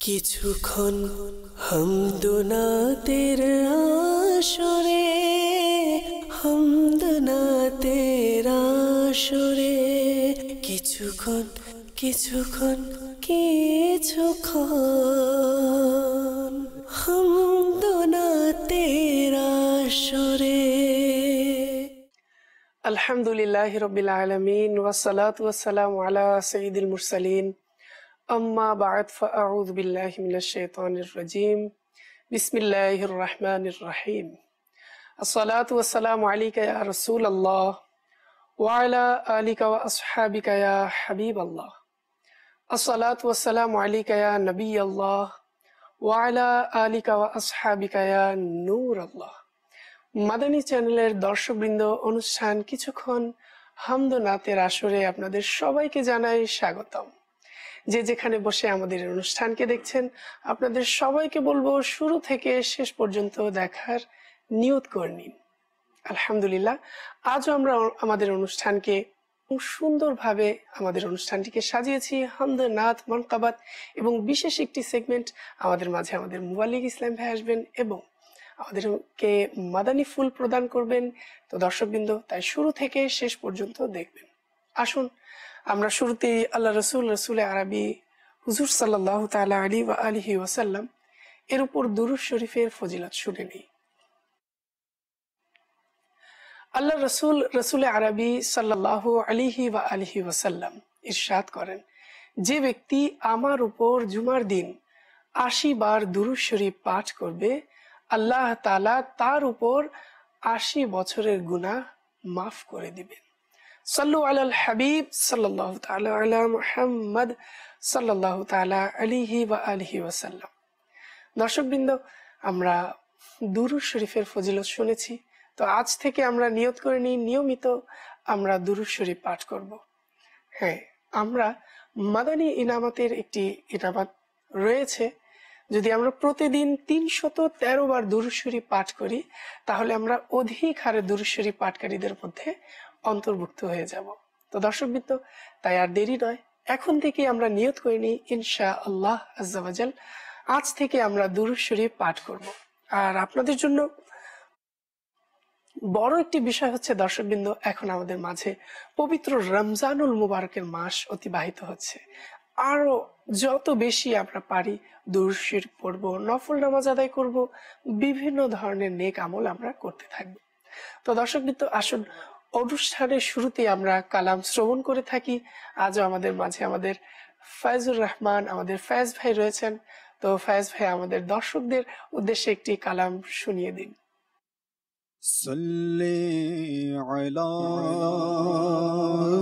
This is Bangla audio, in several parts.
কিছুক্ষণ হামদনাতের আসরে, হামদনাতের আসরে, কিছুক্ষণ কিছুক্ষণ কিছুক্ষণ হামদনাতের আসরে। আলহামদুলিল্লাহি রাব্বিল আলামিন ওয়াসসালাতু ওয়াসসালামু আলা সাইয়্যিদিল মুরসালিন। আম্মা বা'দ ফাআউযু বিল্লাহি মিনাশ শাইতানির রাজীম। বিসমিল্লাহির রহমানির রহিম। আসসালাতু ওয়াসসালামু আলাইকা ইয়া রাসূলাল্লাহ ওয়া আলা আলিকা ওয়া আসহাবিকা ইয়া হাবিবাল্লাহ। আসসালাতু ওয়াসসালামু আলাইকা ইয়া নবিয়াল্লাহ ওয়া আলা আলিকা ওয়া আসহাবিকা ইয়া নূরাল্লাহ। মাদানী চ্যানেলের দর্শকবৃন্দ, অনুষ্ঠান কিছুক্ষণ হামদনাতের আসরে আপনাদের সবাইকে জানাই স্বাগতম। যে যেখানে বসে আমাদের অনুষ্ঠানকে দেখছেন, আপনাদের সবাইকে বলবো শুরু থেকে শেষ পর্যন্ত দেখার নিয়ত করে নিন। আলহামদুলিল্লাহ, আজও আমরা আমাদের অনুষ্ঠানকে সুন্দরভাবে অনুষ্ঠানটিকে সাজিয়েছি হামদ, নাত, মানকাবাত এবং বিশেষ একটি সেগমেন্ট আমাদের মাঝে আমাদের মুবাল্লিগ ইসলাম ভাই আসবেন এবং আমাদেরকে মাদানী ফুল প্রদান করবেন। তো দর্শকবৃন্দ, তাই শুরু থেকে শেষ পর্যন্ত দেখবেন। আসুন আমরা শুরুতেই আল্লাহ রসুল আরবি হুজুর সাল্লাল্লাহু তাআলা আলাইহি ওয়া আলিহি ওয়াসাল্লাম এর উপর দুরূদ শরীফের ফজিলত শুনে নিই। আল্লাহ রসুল আরবি সাল্লাল্লাহু আলাইহি ওয়া আলিহি ওয়াসাল্লাম ইরশাদ করেন, যে ব্যক্তি আমার উপর জুমার দিন ৮০ বার দুরূদ শরীফ পাঠ করবে, আল্লাহ তাআলা তার উপর ৮০ বছরের গুনাহ মাফ করে দিবেন। সাল্লু আলাল হাবিব সাল্লাল্লাহু তাআলা আলা মুহাম্মদ সাল্লাল্লাহু তাআলা আলাইহি ওয়া আলিহি ওয়াসাল্লাম। দর্শকবৃন্দ, আমরা দুরূদ শরীফের ফজিলত শুনেছি। তো আজ থেকে আমরা নিয়ত করে নিই, নিয়মিত আমরা দুরূদ শরীফ পাঠ করব। হ্যাঁ, আমরা মাদানী ইনামাতের একটি ইনামাত রয়েছে। যদি আমরা প্রতিদিন ৩১৩ বার দুরূদ শরীফ পাঠ করি, তাহলে আমরা অধিক হারে দুরূদ শরীফ পাঠকারীদের মধ্যে অন্তর্ভুক্ত হয়ে যাব। তো দর্শকবৃন্দ, তাই আর দেরি নয়, এখন থেকে আমরা নিয়ত করে নিই ইনশাআল্লাহ আজ্জা ওয়া জাল আজ থেকে আমরা দুরূদ শরীফ পাঠ করব। আর আপনাদের জন্য বড় একটি বিষয় হচ্ছে দর্শকবৃন্দ, এখন আমাদের মাঝে পবিত্র রমজানুল মুবারকের মাস অতিবাহিত হচ্ছে। আরো যত বেশি আমরা পারি দুরূদ শরীফ পড়ব, নফল নামাজ আদায় করব, বিভিন্ন ধরনের নেক আমল আমরা করতে থাকব। তো দর্শকবৃন্দ, আসুন অনুষ্ঠানের শুরুতে আমরা কালাম শ্রবণ করে থাকি। আজও আমাদের মাঝে আমাদের ফয়জুর রহমান, আমাদের ফয়েজ ভাই রয়েছেন। তো ফয়েজ ভাই আমাদের দর্শকদের উদ্দেশ্যে একটি কালাম শুনিয়ে দিন। সাল্লি আলা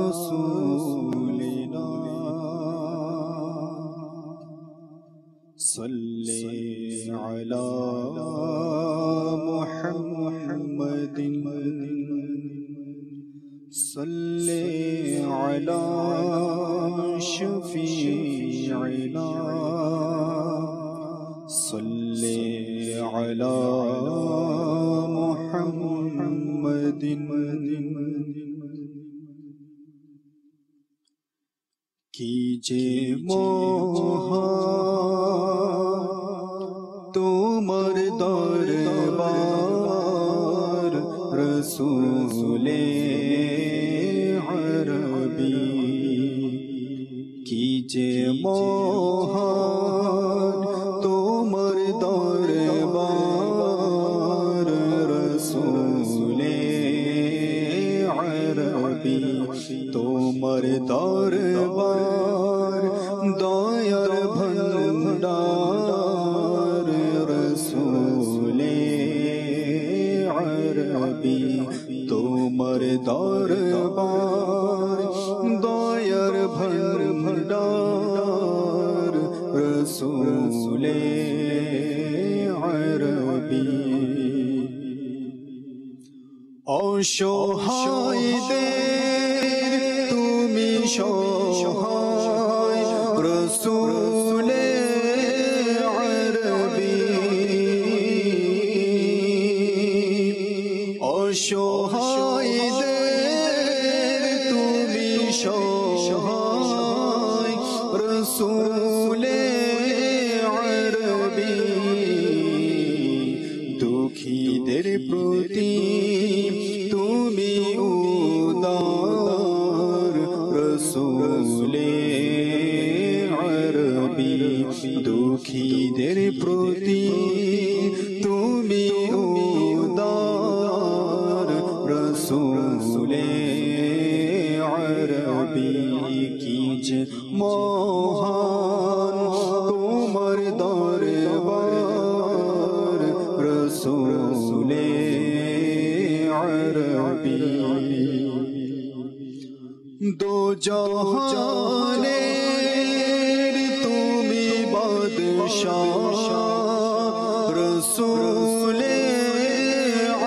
রাসূলিনা সাল্লি আলা মুহাম্মাদিন সাল্লি আলা শাফিঈনা সাল্লি আলা মুহাম্মাদিন। কি যে মহান তোমার দরবার রসূলে আরবি, কি যে মহান তোমার দরবার রসূলে আরবি, তোমার দরবার দয়ার ভণ্ডার রসূলে আরবি, তোমার দরবার দয়ার ভণ্ডার রসূলে আরবি। অসহায়দের তুমি সহায় রসূলে আরবি, অসহায়দের তুমি সহায় রসূলে প্রতি তুমি উদার রসূলে আরবি দুঃখীদের প্রতি তুমি উদার রসূলে আরবি কি যে মহান তোমার দরবার রসূলে আরবি দো জাহানের তুমি বাদশাহ রসূলে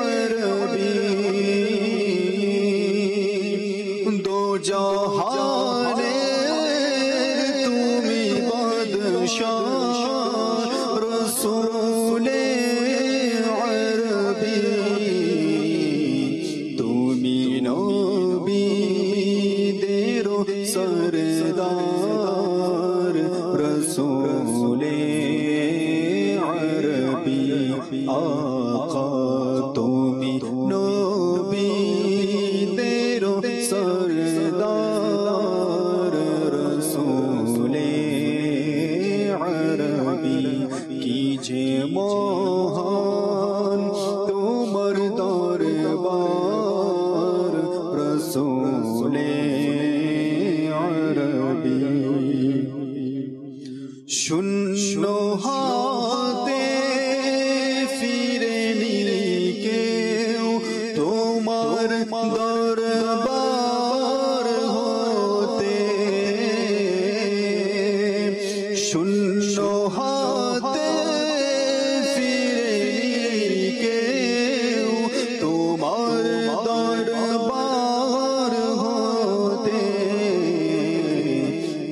আরবি দো জাহানের তুমি বাদশাহ রসূলে আরবি তুমি নবীদের সরদার রসূলে আরবি আকা তুমি নবীদের সরদার রসূলে আরবি কি যে মহান তোমার দরবার রসূলে আরবি শূন্য হাতে ফিরে নিলে কেউ তোমার দরবার হতে শূন্য হাতে ফিরে নিলে কেউ তোমার দরবার হতে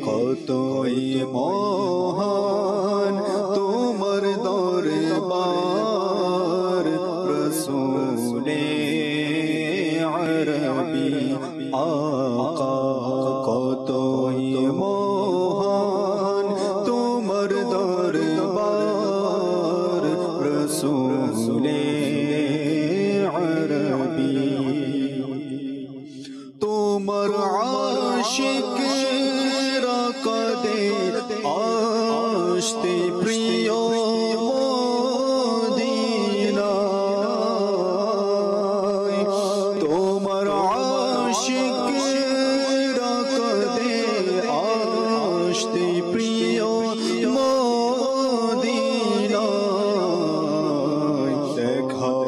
কতই মহান তোমার দরবার রসূলে আরবি আকা কতই মহান তোমার দরবার রসূলে আরবি তোমার আশিকরা কাঁদে আসতে প্রিয় মদিনায় তোমার আশিকরা কাঁদে আসতে প্রিয় মদিনায় দেখাও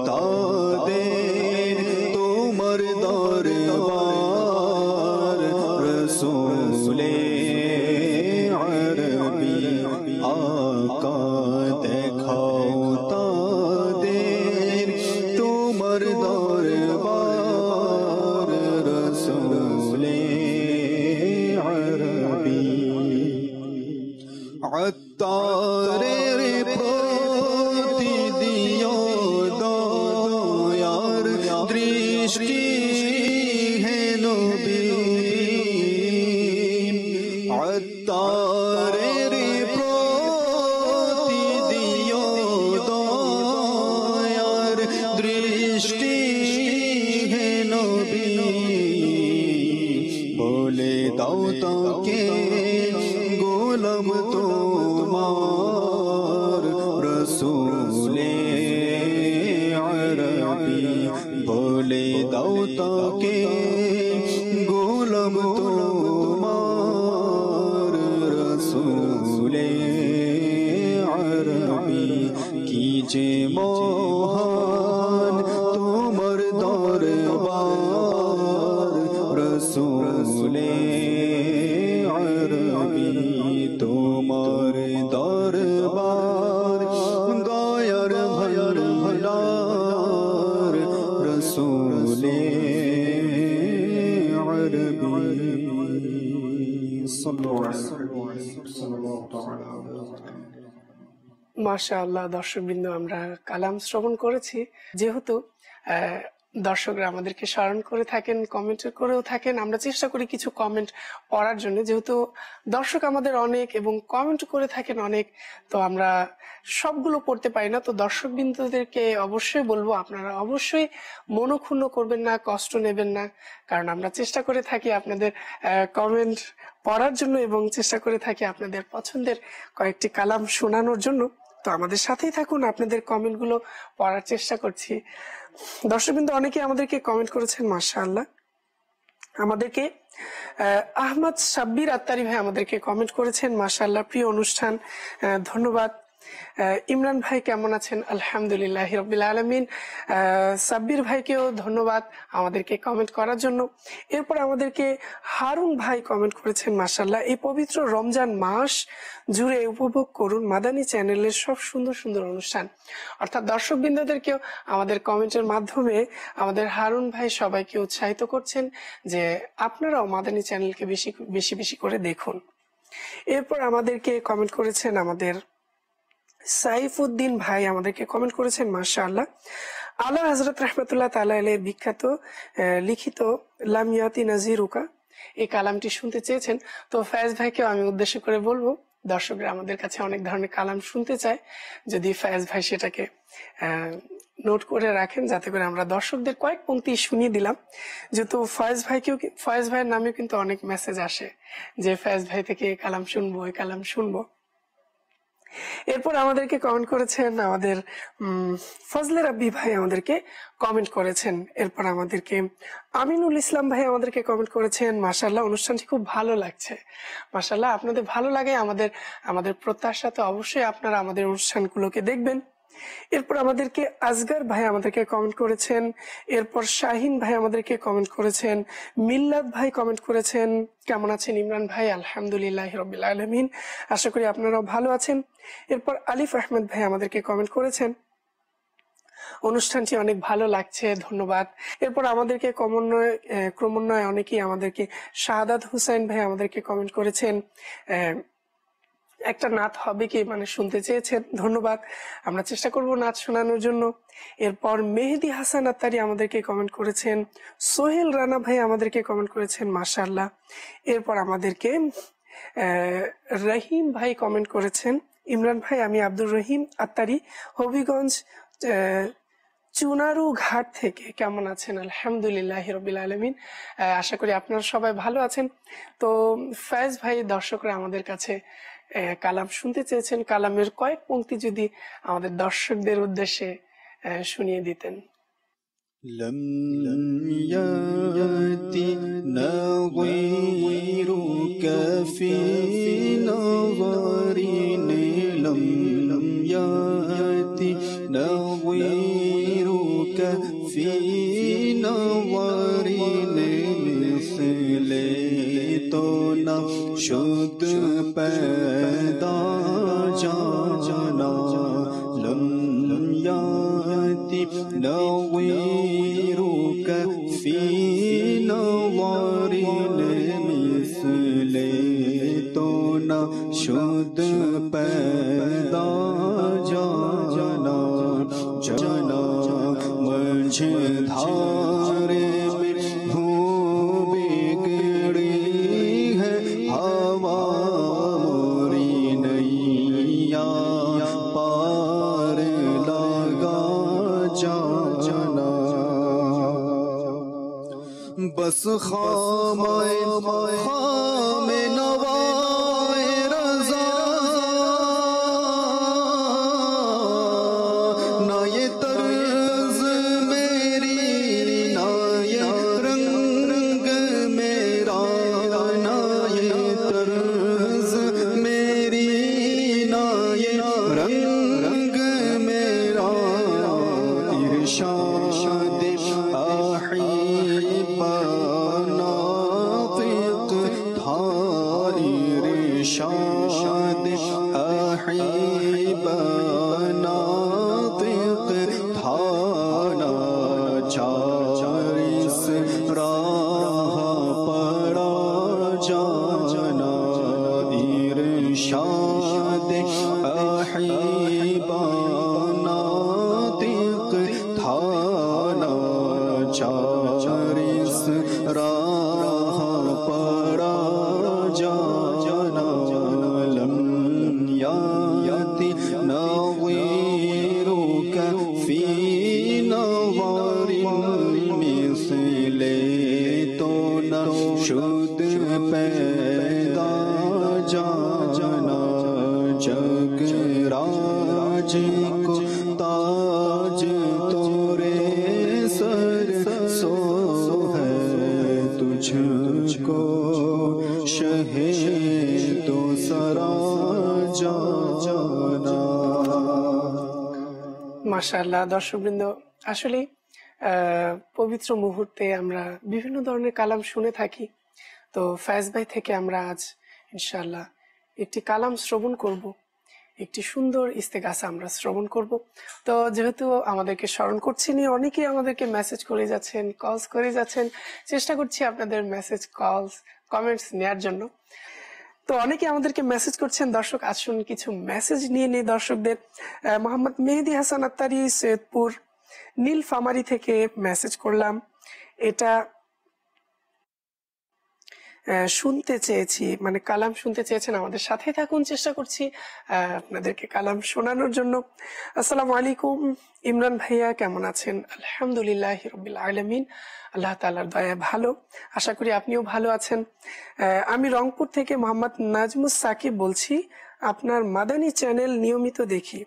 তাদের তোমার দরবার রসূলে আরবি আকা দেখাও তাদের তোমার দরবার রসূলে আরবি আত্তারের প্রতি দিও দয়ার দৃষ্টি হে নবী আত্তারের প্রতি দিও দয়ার দৃষ্টি হে নবী বলে দাও তাকে গোলাম তোমার রসূলে আরবি বলে দাও তাকে গোলাম তোমার রসূলে আরবি কি যে মহান তোমার দরবার রসূলে আরবি তোমার দরবার দয়ার ভণ্ডার রসূলে আরবি মাশাআল্লাহ। দর্শকবৃন্দ, আমরা কালাম শ্রবণ করেছি। যেহেতু দর্শকরা আমাদেরকে স্মরণ করে থাকেন, কমেন্ট করেও থাকেন। আমরা চেষ্টা করি কিছু কমেন্ট পড়ার জন্য, যেহেতু দর্শক আমাদের অনেক এবং কমেন্ট করে থাকেন অনেক, তো আমরা সবগুলো পড়তে পারি না। তো দর্শক বিন্দুদেরকে অবশ্যই বলবো, আপনারা অবশ্যই মনোক্ষুণ্ণ করবেন না, কষ্ট নেবেন না, কারণ আমরা চেষ্টা করে থাকি আপনাদের কমেন্ট পড়ার জন্য এবং চেষ্টা করে থাকি আপনাদের পছন্দের কয়েকটি কালাম শোনানোর জন্য। তো আমাদের সাথেই থাকুন, আপনাদের কমেন্ট গুলো পড়ার চেষ্টা করছি। দর্শকবৃন্দ অনেকে আমাদেরকে কমেন্ট করেছেন, মাশাআল্লাহ। আমাদেরকে আহমদ সাব্বির আত্তারি ভাই আমাদেরকে কমেন্ট করেছেন, মাশাআল্লাহ, প্রিয় অনুষ্ঠান, ধন্যবাদ। ইমরান ভাই কেমন আছেন? আলহামদুলিল্লাহ রাব্বিল আলামিন। সাব্বির ভাইকেও ধন্যবাদ আমাদেরকে কমেন্ট করার জন্য। এরপর আমাদেরকে হারুন ভাই কমেন্ট করেছেন, মাশাআল্লাহ, এই পবিত্র রমজান মাস জুড়ে উপভোগ করুন মাদানী চ্যানেলের সব সুন্দর সুন্দর অনুষ্ঠান। অর্থাৎ দর্শকবৃন্দদেরকেও আমাদের কমেন্টের মাধ্যমে আমাদের হারুন ভাই সবাইকে উৎসাহিত করছেন যে আপনারাও মাদানী চ্যানেলকে বেশি বেশি বেশি করে দেখুন। এরপর আমাদেরকে কমেন্ট করেছেন আমাদের সাইফুদ্দিন ভাই, আমাদেরকে কমেন্ট করেছেন, মাশাআল্লাহ, আলা হযরত রাহমাতুল্লাহ তাআলা আলাইহি বিখ্যাত লিখিত লামিয়াতি নাজিরুকা এই কালামটি শুনতে চেয়েছেন। তো ফয়েজ ভাইকে আমি উদ্দেশ্য করে বলবো, দর্শকরা আমাদের কাছে অনেক ধরনের কালাম শুনতে চায়, যদি ফয়েজ ভাই সেটাকে নোট করে রাখেন, যাতে করে আমরা দর্শকদের কয়েক পংক্তি শুনিয়ে দিলাম। যেহেতু ফয়েজ ভাইয়ের নামে কিন্তু অনেক মেসেজ আসে যে ফয়েজ ভাই থেকে এই কালাম শুনবো, এই কালাম শুনবো। এরপর আমাদেরকে কমেন্ট করেছেন আমাদের ফজলে রাব্বি ভাই, আমাদেরকে কমেন্ট করেছেন। এরপর আমাদেরকে আমিনুল ইসলাম ভাই আমাদেরকে কমেন্ট করেছেন, মাশাআল্লাহ, অনুষ্ঠানটি খুব ভালো লাগছে। মাশাআল্লাহ, আপনাদের ভালো লাগে আমাদের প্রত্যাশা, তো অবশ্যই আপনারা আমাদের অনুষ্ঠানগুলোকে দেখবেন। এরপর আমাদেরকে আজগার ভাই আমাদেরকে কমেন্ট করেছেন। এরপর শাহিন ভাই আমাদেরকে কমেন্ট করেছেন। মিল্লাত ভাই কমেন্ট করেছেন, কেমন আছেন ইমরান ভাই? আলহামদুলিল্লাহ রাব্বিল আলামিন, আশা করি আপনারাও ভালো আছেন। এরপর আলিফ আহমেদ ভাই আমাদেরকে কমেন্ট করেছেন, অনুষ্ঠানটি অনেক ভালো লাগছে, ধন্যবাদ। এরপর আমাদেরকে ক্রমান্বয়ে অনেকেই আমাদেরকে শাহাদাত হুসাইন ভাই আমাদেরকে কমেন্ট করেছেন, একটা নাত হবে কি মানে শুনতে চেয়েছেন, ধন্যবাদ, আমরা চেষ্টা করব নাচ শোনানোর জন্য। এরপর মেহেদি হাসান আত্তারি আমাদেরকে কমেন্ট করেছেন। সোহেল রানা ভাই আমাদেরকে কমেন্ট করেছেন, মাশাআল্লাহ। এরপর আমাদেরকে রহিম ভাই কমেন্ট করেছেন, ইমরান ভাই, আমি আব্দুর রহিম আত্তারি, হবিগঞ্জ চুনারু ঘাট থেকে, কেমন আছেন? আলহামদুলিল্লাহ রাব্বিল আলামিন, আশা করি আপনারা সবাই ভালো আছেন। তো ফয়েজ ভাই, দর্শকরা আমাদের কাছে কালাম শুনতে চেয়েছেন, কালামের কয়েক পংক্তি যদি আমাদের দর্শকদের উদ্দেশ্যে শুনিয়ে দিতেন। لم يأتي نظيرك في نظرين لم يأتي نظيرك في نظرين مثل تو نشد پیدا جانا لم يأتي نظيرك في نظرين مثل تو نشد پیدا جانا جانا مجھے دھارے میں دھوپ بگڑی ہے ہوا موری نیا پار لگا جانا بس خام نوائے رضا نہ یہ طرز میری نہ یہ رنگ میرا نہ یہ طرز میری نہ یہ رنگ میرا ارشاد احب ناطق تھا ارشاد احب ناطق تھا ناچار اس راہ پڑا جانا ارشاد احب ناطق تھا ناچار राज को ताज तोरे सर सो है तुझको शहे तो सरा जाना। মাশাআল্লাহ। দর্শকবৃন্দ, আসলে পবিত্র মুহূর্তে আমরা বিভিন্ন ধরনের কালাম শুনে থাকি। তো ফয়েজ ভাই থেকে আমরা আজ ইনশাআল্লাহ একটি কালাম শ্রবণ করব, একটি সুন্দর ইস্তেগাসা আমরা শ্রবণ করব। তো যেহেতু আমাদেরকে স্মরণ করছেন, অনেকেই আমাদেরকে মেসেজ করে যাচ্ছেন, কলস করে যাচ্ছেন, চেষ্টা করছি আপনাদের মেসেজ, কলস, কমেন্টস নেয়ার জন্য। তো অনেকে আমাদেরকে মেসেজ করছেন। দর্শক, আসুন কিছু মেসেজ নিয়ে নিই দর্শকদের। মোহাম্মদ মেহেদি হাসান আত্তারি সৈয়দপুর নীলফামারী থেকে মেসেজ করলাম। এটা শুনতে চেয়েছি, মানে কালাম শুনতে চেয়েছেন, আমাদের সাথে থাকুন, চেষ্টা করছি আপনাদেরকে কালাম শোনানোর জন্য। আসসালামু আলাইকুম ইমরান ভাইয়া, কেমন আছেন? আলহামদুলিল্লাহ রাব্বিল আলামিন, আল্লাহ তাআলার দয়ায় ভালো, আশা করি আপনিও ভালো আছেন। আমি রংপুর থেকে মোহাম্মদ নাজমুস সাকিব বলছি, আপনার মাদানী চ্যানেল নিয়মিত দেখি।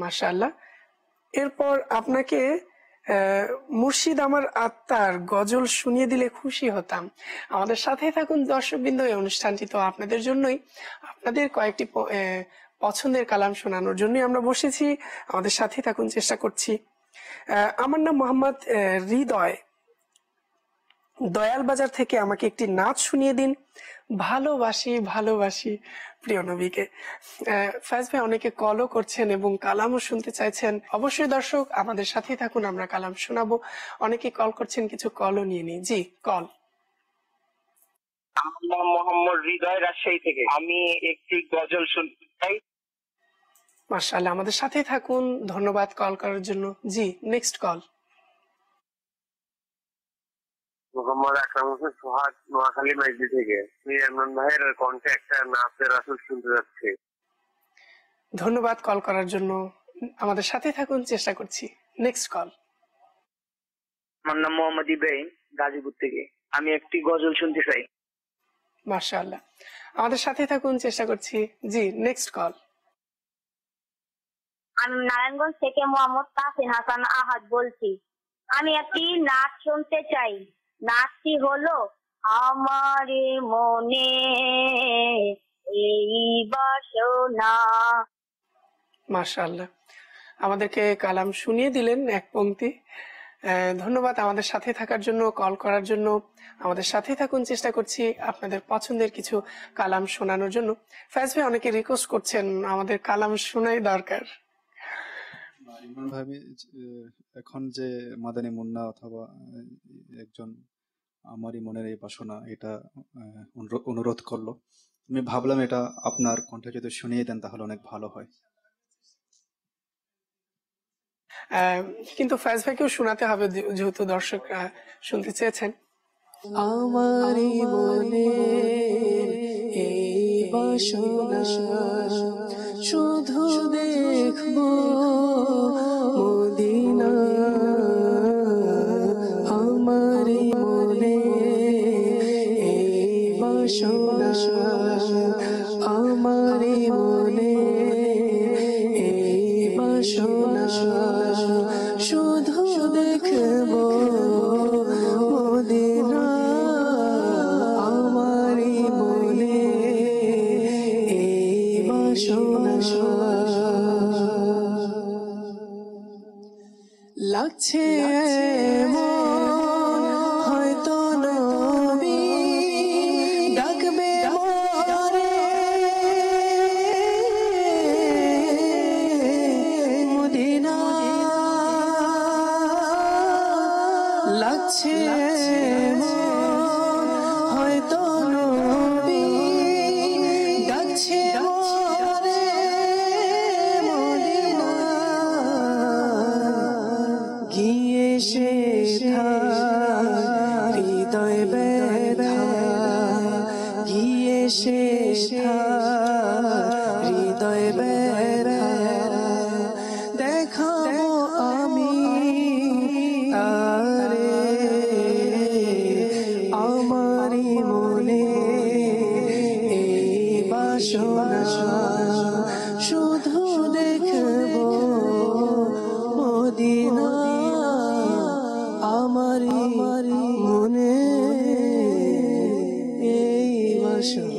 মাশাআল্লাহ। এরপর আপনাকে মুর্শিদ আমার আত্মার গজল শুনিয়ে দিলে খুশি হতাম। আমাদের সাথে থাকুন দর্শকবৃন্দ, এই অনুষ্ঠানটি তো আপনাদের জন্যই, আপনাদের কয়েকটি পছন্দের কালাম শোনানোর জন্যই আমরা বসেছি। আমাদের সাথে থাকুন, চেষ্টা করছি। আমার নাম মোহাম্মদ হৃদয়, দয়াল বাজার থেকে আমাকে একটি নাচ শুনিয়ে দিন। ভালোবাসি ভালোবাসি প্রিয় নবীকে। ফয়েজ ভাই অনেকে কলও করছেন এবং কালামও শুনতে চাইছেন। অবশ্যই দর্শক আমাদের সাথে থাকুন, আমরা কালাম শোনাবো। অনেকে কল করছেন, কিছু কলও নিয়ে নিই। জি, কল। আমার নাম মোহাম্মদ হৃদয়, রাজশাহী থেকে। আমি একটি গজল শুনতে চাই। মাশাআল্লাহ, আমাদের সাথে থাকুন, ধন্যবাদ কল করার জন্য। জি, নেক্সট কল। মোহাম্মদ আকরাম হোসেন সোহাগ, নোয়াখালী মাইজদি থেকে। আমি ইমরান ভাইয়ের কণ্ঠে একটা নাচের আসর শুনতে যাচ্ছি। ধন্যবাদ কল করার জন্য, আমাদের সাথে থাকুন, চেষ্টা করছি। Next call. আমার নাম মোহাম্মদ ইব্রাহিম, গাজীপুর থেকে। আমি একটি গজল শুনতে চাই। মাশাআল্লাহ, আমাদের সাথে থাকুন, চেষ্টা করছি। জি, নেক্সট কল। আমি নারায়ণগঞ্জ থেকে মোহাম্মদ তাসিন হাসান আহাদ বলছি, আমি একটি নাচ শুনতে চাই। নাচটি হলো আমার মনে এই বাসনা। মাশাআল্লাহ, আমাদেরকে কালাম শুনিয়ে দিলেন এক পংক্তি। ধন্যবাদ আমাদের সাথে থাকার জন্য, কল করার জন্য। আমাদের সাথে থাকুন, চেষ্টা করছি আপনাদের পছন্দের কিছু কালাম শোনানোর জন্য। ফয়েজ ভাই অনেকে রিকোয়েস্ট করছেন আমাদের কালাম শোনাই দরকার। ইমরান ভাই, এখন যে মাদানী মুন্না অথবা একজন আমারই মনের এই বাসনা এটা অনুরোধ করলো, আমি ভাবলাম এটা আপনার কণ্ঠে যদি শুনিয়ে দেন তাহলে অনেক ভালো হয়। কিন্তু ফয়েজ ভাইকেও শোনাতে হবে যেহেতু দর্শকরা শুনতে চেয়েছেন। আমারই মনে এই বাসনা, শুধু দেখবো মদিনা। আমারই মনে এই বাসনা, আমারই মনে এই বাসনা, শুধু দেখবো মদিনা। আমারই মনে এই বাসনা, লাগছে মন হয়তো নবী ডাকবে মোরে মদিনা। লাগছে মন হয়তো নবী ডাকছে মোরে মদিনা। গিয়ে সেথা হৃদয় ব্যথা, গিয়ে সেথা হৃদয় ব্যথা দেখাবো আমি তারে। আমারই মনে এই বাসনা, শুধু দেখবো মদিনা আমারি মনে এই বাসনা।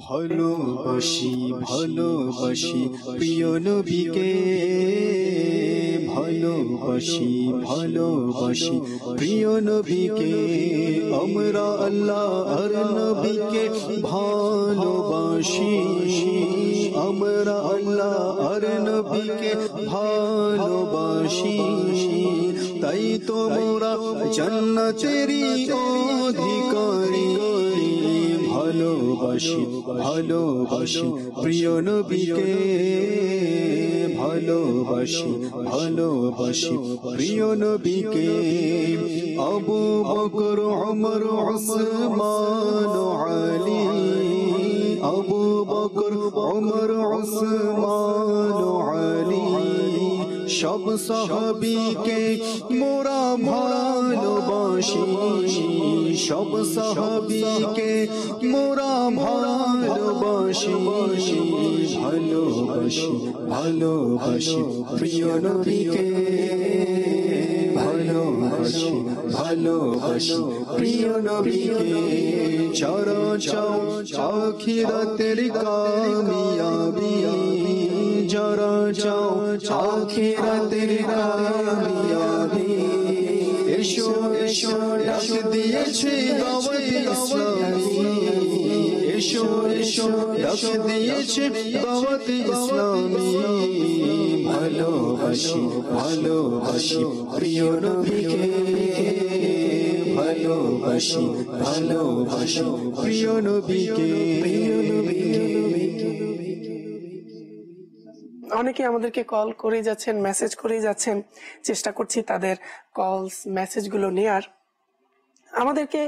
ভালোবাসি ভালোবাসি প্রিয় নবীকে, ভালোবাসি ভালোবাসি প্রিয় নবীকে, আমরা আল্লাহ আর নবীকে ভালোবাসি, আমরা আল্লাহ আর নবীকে ভালোবাসি, তাই তো মোরা জান্নাতেরই অধিকারী। ভালোবাসি ভালোবাসি প্রিয় নবীকে, ভালোবাসি ভালোবাসি প্রিয় নবীকে, আবু বকর ওমর উসমান আলী, আবু বকর ওমর উসমান আলী, সব সাহাবীকে মোরা ভালোবাসি, সব সাহাবীকে মোরা ভালোবাসি, ভালোবাসি ভালোবাসি প্রিয় নবীকে, ভালোবাসি ভালোবাসি প্রিয় নবীকে, যারা চাও আখিরাতের কামিয়াবি, যারা চাও আখিরাতের কামিয়াবি, এসো এসো ডাক দিয়েছে দাওয়াত ইসলামী, এসো এসো ডাক দিয়েছে দাওয়াত ইসলামী, ভালোবাসি ভালোবাসি প্রিয় নবীকে, ভালোবাসি ভালোবাসি প্রিয় নবীকে, প্রিয় নবীকে। অনেকে আমাদেরকে কল করে যাচ্ছেন, মেসেজ করে যাচ্ছেন, চেষ্টা করছি তাদের কলস মেসেজগুলো নেয়ার। আমাদেরকে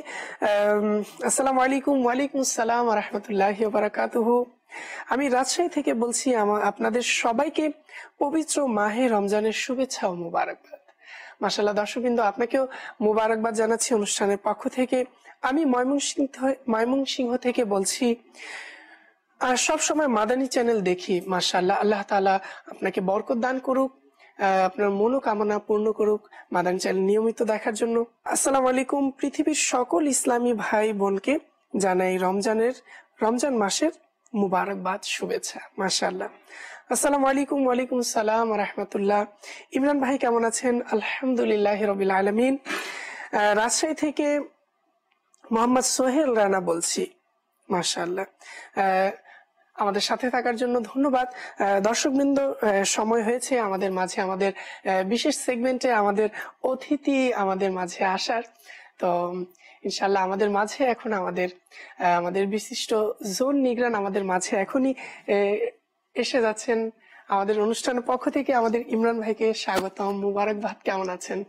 আসসালামু আলাইকুম। ওয়ালাইকুম আসসালাম ওয়া রাহমাতুল্লাহি ওয়া বারাকাতুহু। আমি রাজশাহী থেকে বলছি। আপনাদের সবাইকে পবিত্র মাহে রমজানের শুভেচ্ছা ও মোবারকবাদ। মাশাআল্লাহ দর্শকবৃন্দ, আপনাকেও মোবারকবাদ জানাচ্ছি অনুষ্ঠানের পক্ষ থেকে। আমি ময়মনসিংহ থেকে বলছি। আর সব সময় মাদানী চ্যানেল দেখি। মাশাআল্লাহ, আল্লাহ তাআলা আপনাকে বরকত দান করুক, আপনার মনোকামনা পূর্ণ করুক মাদানী চ্যানেল নিয়মিত দেখার জন্য। আসসালামু আলাইকুম। পৃথিবীর সকল ইসলামী ভাই বোনকে জানাই রমজান মাসের মুবারকবাদ, শুভেচ্ছা। মাশাআল্লাহ। আসসালামু আলাইকুম। ওয়ালাইকুম সালাম ওয়া রাহমাতুল্লাহ। ইমরান ভাই কেমন আছেন? আলহামদুলিল্লাহি রাব্বিল আলামিন। রাজশাহী থেকে মোহাম্মদ সোহেল রানা বলছি। মাশাআল্লাহ, আমাদের সাথে থাকার জন্য ধন্যবাদ। দর্শকবৃন্দ, সময় হয়েছে আমাদের মাঝে আমাদের বিশেষ সেগমেন্টে আমাদের অতিথি আমাদের মাঝে আসার। তো ইনশাল্লাহ আমাদের মাঝে এখন আমাদের বিশিষ্ট জোন নিগরান আমাদের মাঝে এখনই এসে যাচ্ছেন। আমাদের অনুষ্ঠানের পক্ষ থেকে আমাদের ইমরান ভাইকে স্বাগতম, মুবারকবাদ। কেমন আছেন?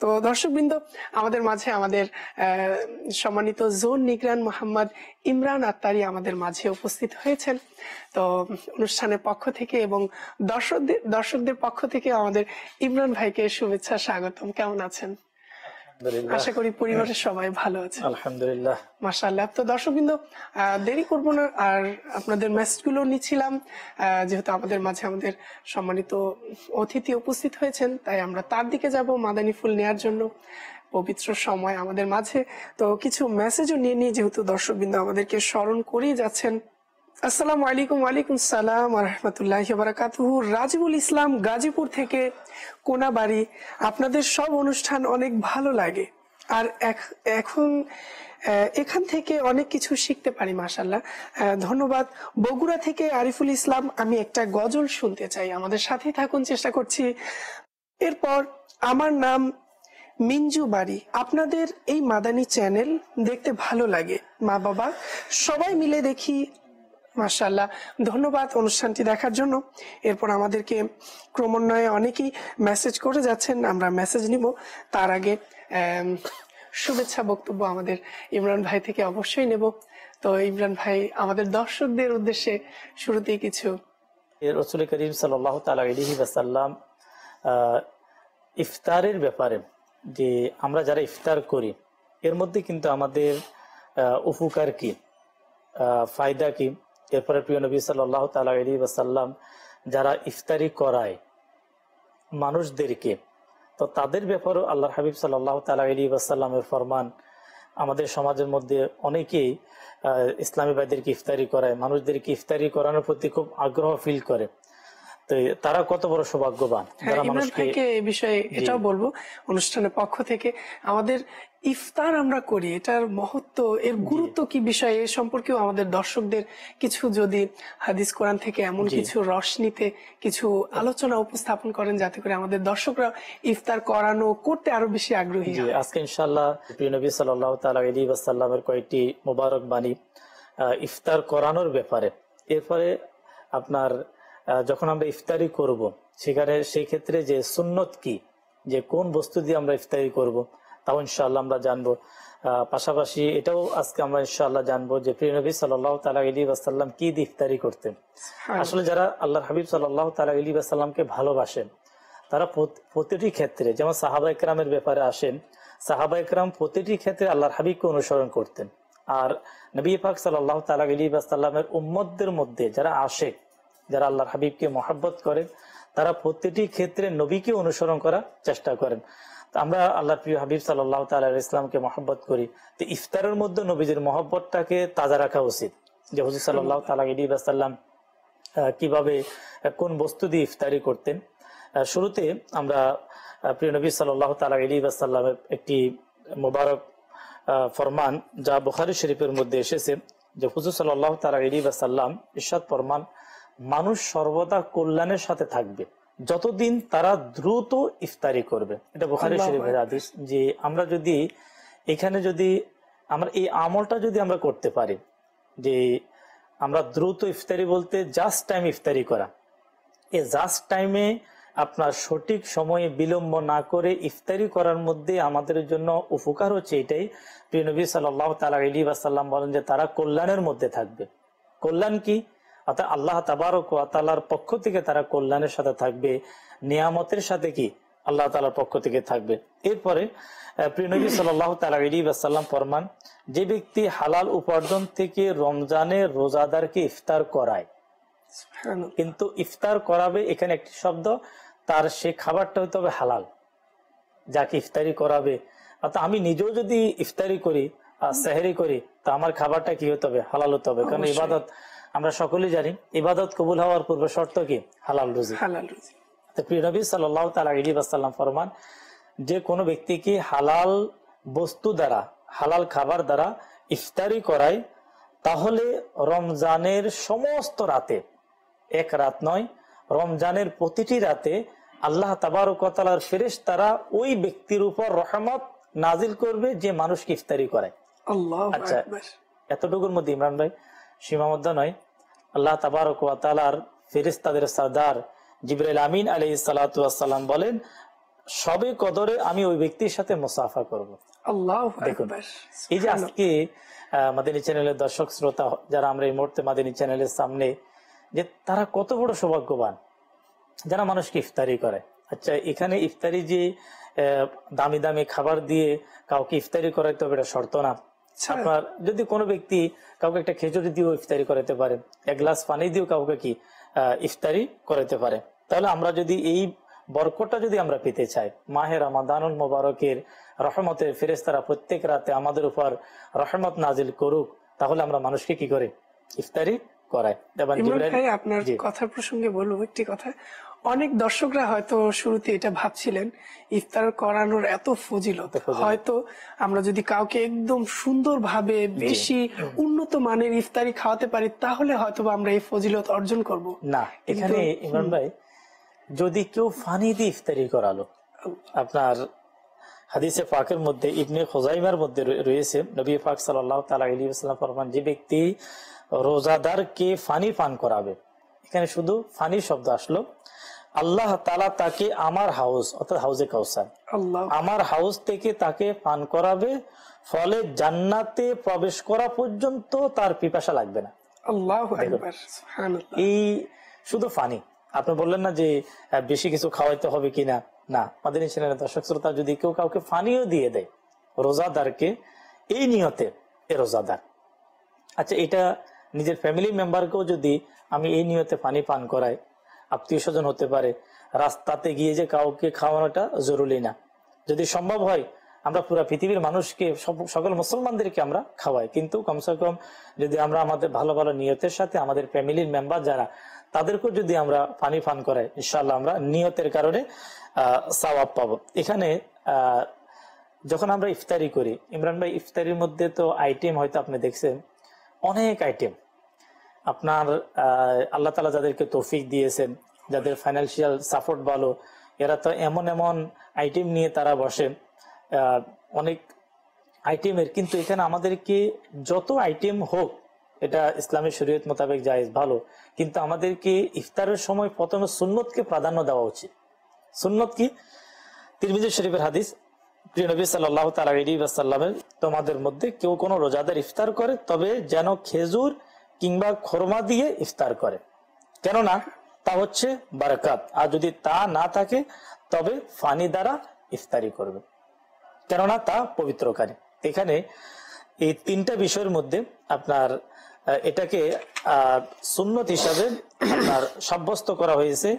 তো দর্শকবৃন্দ, আমাদের মাঝে আমাদের সম্মানিত জোন নিগরান মোহাম্মদ ইমরান আত্তারি আমাদের মাঝে উপস্থিত হয়েছেন। তো অনুষ্ঠানের পক্ষ থেকে এবং দর্শকদের পক্ষ থেকে আমাদের ইমরান ভাইকে শুভেচ্ছা, স্বাগতম। কেমন আছেন? আশা করি পরিবারের সবাই ভালো আছে। আলহামদুলিল্লাহ, মাশাআল্লাহ। তো দর্শকবৃন্দ, দেরি করব না, আর আপনাদের মেসেজগুলো নিচ্ছিলাম। যেহেতু আমাদের মাঝে আমাদের সম্মানিত অতিথি উপস্থিত হয়েছেন, তাই আমরা তার দিকে যাব মাদানী ফুল নেয়ার জন্য। পবিত্র সময় আমাদের মাঝে, তো কিছু মেসেজও নিয়ে নিয়ে যেহেতু দর্শকবৃন্দ আমাদেরকে স্মরণ করেই যাচ্ছেন। আসসালামু আলাইকুম। ওয়ালাইকুম সালাম ওয়া রাহমাতুল্লাহি ওয়া বারাকাতুহু। রাজিবুল ইসলাম গাজীপুর থেকে কোনাবাড়ি। আপনাদের সব অনুষ্ঠান অনেক ভালো লাগে, আর এখান থেকে অনেক কিছু শিখতে পারি। মাশাআল্লাহ, ধন্যবাদ। বগুড়া থেকে আরিফুল ইসলাম, আমি একটা গজল শুনতে চাই। আমাদের সাথেই থাকুন, চেষ্টা করছি। এরপর আমার নাম মিঞ্জু বাড়ি। আপনাদের এই মাদানী চ্যানেল দেখতে ভালো লাগে, মা বাবা সবাই মিলে দেখি। মাশাআল্লাহ, ধন্যবাদ অনুষ্ঠানটি দেখার জন্য। এরপর আমাদেরকে ক্রমান্বয়ে অনেকেই মেসেজ করে যাচ্ছেন, আমরা মেসেজ নিব। তার আগে শুভেচ্ছা বক্তব্য আমাদের ইমরান ভাই থেকে অবশ্যই নেব। তো ইমরান ভাই, আমাদের দর্শকদের উদ্দেশ্যে শুরুতেই কিছু। রাসূল করিম সাল্লাল্লাহু তাআলা আলাইহি ওয়াসাল্লাম ইফতারের ব্যাপারে, যে আমরা যারা ইফতার করি এর মধ্যে কিন্তু আমাদের উপকার কি, ফায়দা কি, এরপরে প্রিয় নবী সাল্লাল্লাহু তাআলা আলাইহি ওয়াসাল্লাম যারা ইফতারি করায় মানুষদেরকে, তো তাদের ব্যাপারেও আল্লাহর হাবিব সাল্লাল্লাহু তাআলা আলাইহি ওয়াসাল্লামের ফরমান, আমাদের সমাজের মধ্যে অনেকেই ইসলামী ভাইদেরকে ইফতারি করায়, মানুষদেরকে ইফতারি করানোর প্রতি খুব আগ্রহ ফিল করে। তো তারা কত বড় সৌভাগ্যবান যারা ইমরান মানুষকে। ভাইকে এই বিষয়ে এটাও বলবো, অনুষ্ঠানের পক্ষ থেকে আমাদের ইফতার আমরা করি, এটার মহত্ব, এর গুরুত্ব কি বিষয়, এ সম্পর্কেও আমাদের দর্শকদের কিছু যদি হাদিস কোরআন থেকে এমন কিছু রশনিতে কিছু আলোচনা উপস্থাপন করেন, যাতে করে আমাদের দর্শকরা ইফতার করানো করতে আরো বেশি আগ্রহী হয়। আজকে ইনশাআল্লাহ প্রিয় নবী সাল্লাল্লাহু তাআলা আলাইহি ওয়াসাল্লামের কয়েকটি মোবারক বাণী ইফতার করানোর ব্যাপারে। এরপরে আপনার যখন আমরা ইফতারি করব, সেখানে সেই ক্ষেত্রে যে সুন্নত কি, যে কোন বস্তু দিয়ে আমরা ইফতারি করব, তাও ইনশাআল্লাহ আমরা জানবো। পাশাপাশি এটাও আজকে আমরা ইনশাআল্লাহ জানবো যে প্রিয় নবী সাল্লাল্লাহু তাআলা আলাইহি ওয়াসাল্লাম কি দিয়ে ইফতারি করতেন। আসলে যারা আল্লাহর হাবিব সাল্লাল্লাহু তাআলা আলাইহি ওয়াসাল্লামকে ভালোবাসেন, তারা প্রতিটি ক্ষেত্রে, যেমন সাহাবা ইকরামের ব্যাপারে আসেন, সাহাবা ইকরাম প্রতিটি ক্ষেত্রে আল্লাহর হাবিবকে অনুসরণ করতেন। আর নবী পাক সাল্লাল্লাহু তাআলা আলাইহি ওয়াসাল্লামের উম্মতদের মধ্যে যারা আশেক, যারা আল্লাহর হাবিবকে মহব্বত করেন, তারা প্রতিটি ক্ষেত্রে নবীকে অনুসরণ করার চেষ্টা করেন। আমরা আল্লাহর প্রিয় হাবিব সাল্লাল্লাহু তাআলা আলাইহি ইসলামকে মহব্বত করি, তো ইফতারের মধ্যে নবীজির মহব্বতটাকে তাজা রাখা উচিত। যে হুজুর সাল্লাল্লাহু তাআলা আলাইহি ওয়াসাল্লাম কিভাবে কোন বস্তু দিয়ে ইফতারি করতেন। শুরুতে আমরা প্রিয় নবী সাল্লাল্লাহু তাআলা আলাইহি ওয়াসাল্লামের একটি মোবারক ফরমান, যা বুখারী শরীফের মধ্যে এসেছে, যে হুজুর সাল্লাল্লাহু তাআলা আলাইহি ওয়াসাল্লাম ইরশাদ ফরমান, মানুষ সর্বদা কল্যাণের সাথে থাকবে যতদিন তারা দ্রুত ইফতারি করবে। এটা বুখারী শরীফের হাদিস। যে আমরা যদি এখানে যদি আমরা এই আমলটা যদি আমরা করতে পারি, যে আমরা দ্রুত ইফতারি বলতে জাস্ট টাইম ইফতারি করা, এই জাস্ট টাইমে আপনার সঠিক সময়ে বিলম্ব না করে ইফতারি করার মধ্যে আমাদের জন্য উপকার হচ্ছে এটাই। প্রিয় নবী সাল্লাল্লাহু তাআলা আলাইহি ওয়াসাল্লাম বলেন যে তারা কল্যাণের মধ্যে থাকবে। কল্যাণ কি? অর্থাৎ আল্লাহ তাবারক ওয়া তাআলার পক্ষ থেকে তারা কল্যাণের সাথে থাকবে, নিয়ামতের সাথে কি আল্লাহ তাআলার পক্ষ থেকে থাকবে। এরপরে প্রিয় নবী সাল্লাল্লাহু তাআলা আলাইহি ওয়াসাল্লাম ফরমান, যে ব্যক্তি হালাল উপার্জন থেকে রমজানে রোজাদারকে ইফতার করায়, কিন্তু ইফতার করাবে এখানে একটি শব্দ, তার সে খাবারটা হইতে হবে হালাল, যাকে ইফতারি করাবে। অর্থাৎ আমি নিজেও যদি ইফতারি করি, সেহরি করি, তা আমার খাবারটা কি হতে হবে? হালাল হতে হবে। কারণ ইবাদত আমরা সকলেই জানি, ইবাদত কবুল হওয়ার পূর্ব শর্ত কি? হালাল রুজি। তো প্রিয় নবী সাল্লাল্লাহু তাআলা আলাইহি ওয়াসাল্লাম ফরমান, যে কোনো ব্যক্তিকে হালাল বস্তু দ্বারা, হালাল খাবার দ্বারা ইফতারি করায়, তাহলে রমজানের সমস্ত রাতে, এক রাত নয়, রমজানের প্রতিটি রাতে আল্লাহ তাবারক ওয়া তাআলার ফেরেশতারা ওই ব্যক্তির উপর রহমত নাজিল করবে যে মানুষকে ইফতারি করায়। আচ্ছা, এতটুকুর মধ্যে ইমরান ভাই সীমাবদ্ধ নয়। আল্লাহ তাবারক ওয়া তাআলার ফেরেশতাদের সরদার জিবরাইল আমিন আলাইহিস সালাতু ওয়াস সালাম বলেন, সবে কদরে আমি ওই ব্যক্তির সাথে মুসাফা করব। আল্লাহু আকবার। এই যে আজকে মাদানী চ্যানেলের দর্শক শ্রোতা যারা আমরা এই মুহূর্তে মাদানী চ্যানেলের সামনে, যে তারা কত বড় সৌভাগ্যবান যারা মানুষকে ইফতারি করে। আচ্ছা, এখানে ইফতারি যে দামি দামি খাবার দিয়ে কাউকে ইফতারি করাইতে হবে এটা শর্ত না। আপনার যদি কোনো ব্যক্তি কাউকে একটা খেজুরি দিয়েও ইফতারি করাতে পারে, এক গ্লাস পানি দিয়েও কাউকে কি ইফতারি করাতে পারে। তাহলে আমরা যদি এই বরকতটা যদি আমরা পেতে চাই, মাহে রমাদানুল মুবারকের রহমতের ফেরেশতারা প্রত্যেক রাতে আমাদের উপর রহমত নাজিল করুক, তাহলে আমরা মানুষকে কি করে? ইফতারি করায়। আপনার কথার প্রসঙ্গে বলবো একটি কথা। অনেক দর্শকরা হয়তো শুরুতে এটা ভাবছিলেন ইফতার করানোর এত ফজিলত, হয়তো আমরা যদি কাউকে একদম সুন্দরভাবে বেশি উন্নত মানের ইফতারি খাওয়াতে পারি, তাহলে হয়তো আমরা এই ফজিলত অর্জন করব। না, এখানে ইমরান ভাই যদি কেউ ফানি দিয়ে ইফতারি করালো, আপনার হাদিসে পাকের মধ্যে ইবনে খুজাইমার মধ্যে রয়েছে, নবী পাক সাল্লাল্লাহু তাআলা আলাইহি ওয়াসাল্লাম ফরমান, যে ব্যক্তি রোজাদারকে ফানি পান করাবে, এখানে শুধু ফানি শব্দ আসলো, আল্লাহ তাআলা তাকে আমার হাউস, অর্থাৎ হাউজে কাউসার, আমার হাউস থেকে তাকে পান করাবে, ফলে জান্নাতে প্রবেশ করা পর্যন্ত তার পিপাসা লাগবে না। আল্লাহু আকবার। সুবহানাল্লাহ। এই শুধু ফানি। আপনি বললেন না যে বেশি কিছু খাওয়াইতে হবে কিনা, না, মাদানী চ্যানেলের দর্শক শ্রোতা যদি কেউ কাউকে ফানিও দিয়ে দেয় রোজাদারকে, এই নিয়তে এ রোজাদার। আচ্ছা, এটা নিজের ফ্যামিলি মেম্বারকেও যদি আমি এই নিয়তে পানি পান করাই, আত্মীয় স্বজন হতে পারে, রাস্তাতে গিয়ে যে কাউকে খাওয়ানোটা জরুরি না। যদি সম্ভব হয় আমরা পুরো পৃথিবীর মানুষকে, সকল মুসলমানদেরকে আমরা খাওয়াই, কিন্তু কমসে কম যদি আমরা আমাদের ভালো ভালো নিয়তের সাথে আমাদের ফ্যামিলির মেম্বার যারা, তাদেরকেও যদি আমরা পানি পান করাই, ইনশাআল্লাহ আমরা নিয়তের কারণে সওয়াব পাবো। এখানে যখন আমরা ইফতারি করি, ইমরান ভাই, ইফতারির মধ্যে তো আইটেম হয়তো আপনি দেখছেন অনেক আইটেম। আপনার আল্লাহ তাআলা যাদেরকে তৌফিক দিয়েছেন, যাদের ফাইন্যান্সিয়াল সাপোর্ট ভালো, এরা তো এমন এমন আইটেম নিয়ে তারা বসে, অনেক আইটেমের। কিন্তু এখানে আমাদেরকে যত আইটেম হোক, এটা ইসলামী শরীয়ত মোতাবেক জায়েজ, ভালো, কিন্তু আমাদেরকে ইফতারের সময় প্রথমে সুন্নতকে প্রাধান্য দেওয়া উচিত। সুন্নত কি? তিরমিজি শরীফের হাদিস, প্রিয় নবী সাল্লাল্লাহু তাআলা আলাইহি ওয়াসাল্লামের, তোমাদের মধ্যে কেউ কোনো রোজাদার ইফতার করে তবে যেন খেজুর কিংবা খোরমা দিয়ে ইফতার করে, কেননা তা হচ্ছে বারাকাত, আর যদি তা না থাকে তবে পানি দ্বারা ইফতারি করবে, কেননা তা পবিত্রকারী। এখানে এই তিনটা বিষয়ের মধ্যে আপনার এটাকে সুন্নত হিসাবে আপনার সাব্যস্ত করা হয়েছে।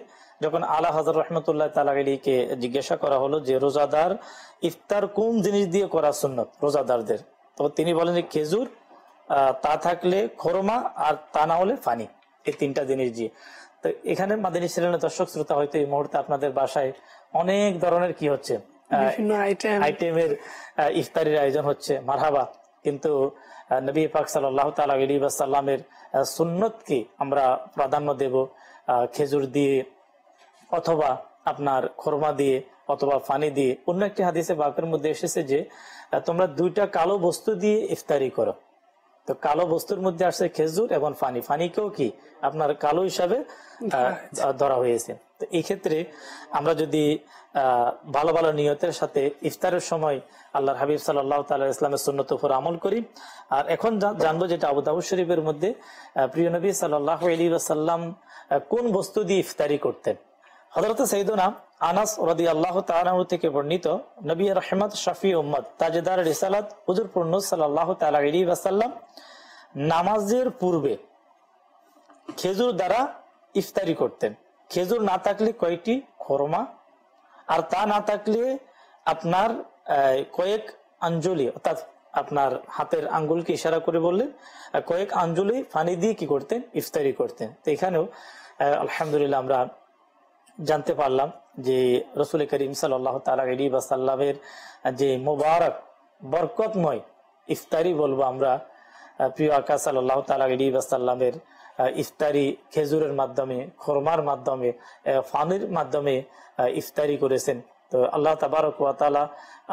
যখন আলা হযরত রাহমাতুল্লাহ তাআলা আলাইহিকে জিজ্ঞাসা করা হলো যে রোজাদার ইফতার কোন জিনিস দিয়ে করা সুন্নত রোজাদারদের, তো তিনি বলেন যে খেজুর, তা থাকলে খোরমা, আর তা না হলে পানি, এই তিনটা জিনিস দিয়ে। তো এখানে মাদানী চ্যানেলের দর্শক শ্রোতা হয়তো এই মুহূর্তে আপনাদের বাসায় অনেক ধরনের কি হচ্ছে আইটেমের ইফতারির আয়োজন হচ্ছে, মারহাবা, কিন্তু নবী পাক সাল্লাল্লাহু তাআলা আলাইহি ওয়াসাল্লামের সুন্নতকে আমরা প্রাধান্য দেব খেজুর দিয়ে অথবা আপনার খোরমা দিয়ে অথবা পানি দিয়ে। অন্য একটি হাদিসে বাকের মধ্যে এসেছে যে তোমরা দুইটা কালো বস্তু দিয়ে ইফতারি করো, তো কালো বস্তুর মধ্যে আসছে খেজুর এবং পানি, পানিকেও কি আপনার কালো হিসাবে ধরা হয়েছে। তো এই ক্ষেত্রে আমরা যদি ভালো ভালো নিয়তের সাথে ইফতারের সময় আল্লাহর হাবিব সাল্লাল্লাহু তাআলা ইসলামের সুন্নতের উপর আমল করি। আর এখন জানবো যেটা আবু দাউদ শরীফের মধ্যে প্রিয় নবী সাল্লাল্লাহু আলাইহি ওয়াসাল্লাম কোন বস্তু দিয়ে ইফতারি করতেন। হযরত সাইয়েদুনা আনাস রাদিয়াল্লাহু তাআলা আনহু থেকে বর্ণিত, নবী রাহমাত শাফি উম্মত তাজদার রিসালাত হুজুর পূর্ণ সাল্লাল্লাহু তাআলা আলাইহি ওয়াসাল্লাম নামাজের পূর্বে খেজুর দ্বারা ইফতারি করতেন। খেজুর না থাকলে কয়টি খোরমা, আর তা না থাকলে আপনার কয়েক আঞ্জলি, অর্থাৎ আপনার হাতের আঙ্গুলকে ইশারা করে বললেন কয়েক আঞ্জলি পানি দিয়ে কি করতেন, ইফতারি করতেন। তো এখানেও আলহামদুলিল্লাহ আমরা জানতে পারলাম যে রাসূল করিম সাল্লাল্লাহু তাআলা আলাইহি ওয়াসাল্লামের যে মুবারক বরকতময় ইফতারি বলবো আমরা, প্রিয় আকা সাল্লাল্লাহু তাআলা আলাইহি ওয়াসাল্লামের ইফতারি খেজুরের মাধ্যমে, খোরমার মাধ্যমে, পানির মাধ্যমে ইফতারি করেছেন। তো আল্লাহ তাবারক ওয়া তাআলা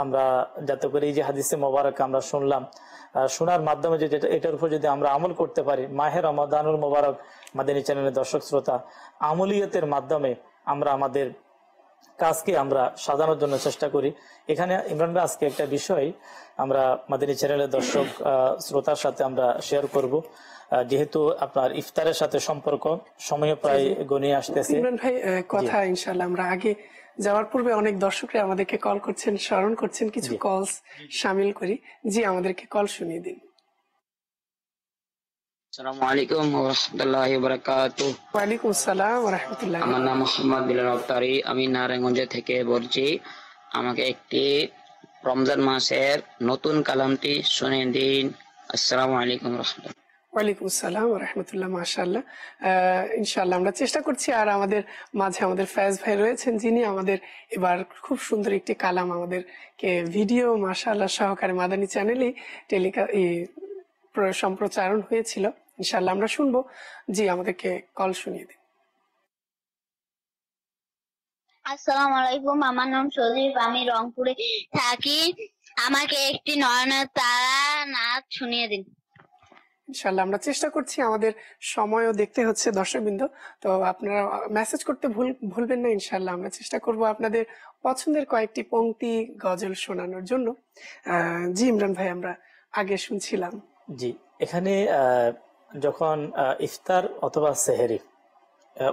আমরা যাতে করে এই যে হাদিসে মোবারক আমরা শুনলাম, শোনার মাধ্যমে যদি এটার উপর যদি আমরা আমল করতে পারি, মাহে রমাদানুল মোবারক মাদানী চ্যানেলের দর্শক শ্রোতা, আমলিয়তের মাধ্যমে আমরা আমাদের কাজকে আমরা সাজানোর জন্য চেষ্টা করি। এখানে ইমরান ভাই আজকে একটা বিষয় আমরা মাদানী চ্যানেলের দর্শক শ্রোতার সাথে আমরা শেয়ার করব, যেহেতু আপনার ইফতারের সাথে সম্পর্ক, সময় প্রায় গনিয়ে আসতেছে। ইমরান ভাই কথা ইনশাআল্লাহ আমরা আগে যাওয়ার পূর্বে অনেক দর্শকরা আমাদেরকে কল করছেন, স্মরণ করছেন, কিছু কলস শামিল করি। জি, আমাদেরকে কল শুনিয়ে দিন। আসসালামু আলাইকুম ওয়া রাহমাতুল্লাহি ওয়া বারাকাতুহু। ওয়া আলাইকুম আসসালাম ওয়া রাহমাতুল্লাহি। আমার নাম মোহাম্মদ বিলাল আখতারি, আমি নারায়ণগঞ্জ থেকে বলছি। আমাকে একটি রমজান মাসের নতুন কালামটি শুনিয়ে দিন। আসসালামু আলাইকুম ওয়া রাহমাতুল্লাহ। ওয়ালাইকুম আসসালাম ওয়া রাহমাতুল্লাহ। মাশাআল্লাহ, ইনশাআল্লাহ আমরা চেষ্টা করছি। আর আমাদের মাঝে আমাদের ফয়েজ ভাই রয়েছেন, যিনি আমাদের এবার খুব সুন্দর একটি কালাম আমাদেরকে ভিডিও মাশাআল্লাহ সহকারে মাদানী চ্যানেলে সম্প্রচারণ হয়েছিল। ইনশাআল্লাহ আমরা শুনবো। জি, আমাদেরকে কল শুনিয়ে দিন। আসসালামু আলাইকুম, আমার নাম সজীব, আমি রংপুরে থাকি। আমাকে একটি নয়নের তারা নাচ শুনিয়ে দিন। ইনশাআল্লাহ আমরা চেষ্টা করছি, আমাদের সময়ও দেখতে হচ্ছে দর্শকবৃন্দ, তো আপনারা মেসেজ করতে ভুলবেন না। ইনশাআল্লাহ আমরা চেষ্টা করব আপনাদের পছন্দের কয়েকটি পংক্তি গজল শোনানোর জন্য। জি ইমরান ভাই, আমরা আগে শুনছিলাম। জি, এখানে যখন ইফতার অথবা সেহরি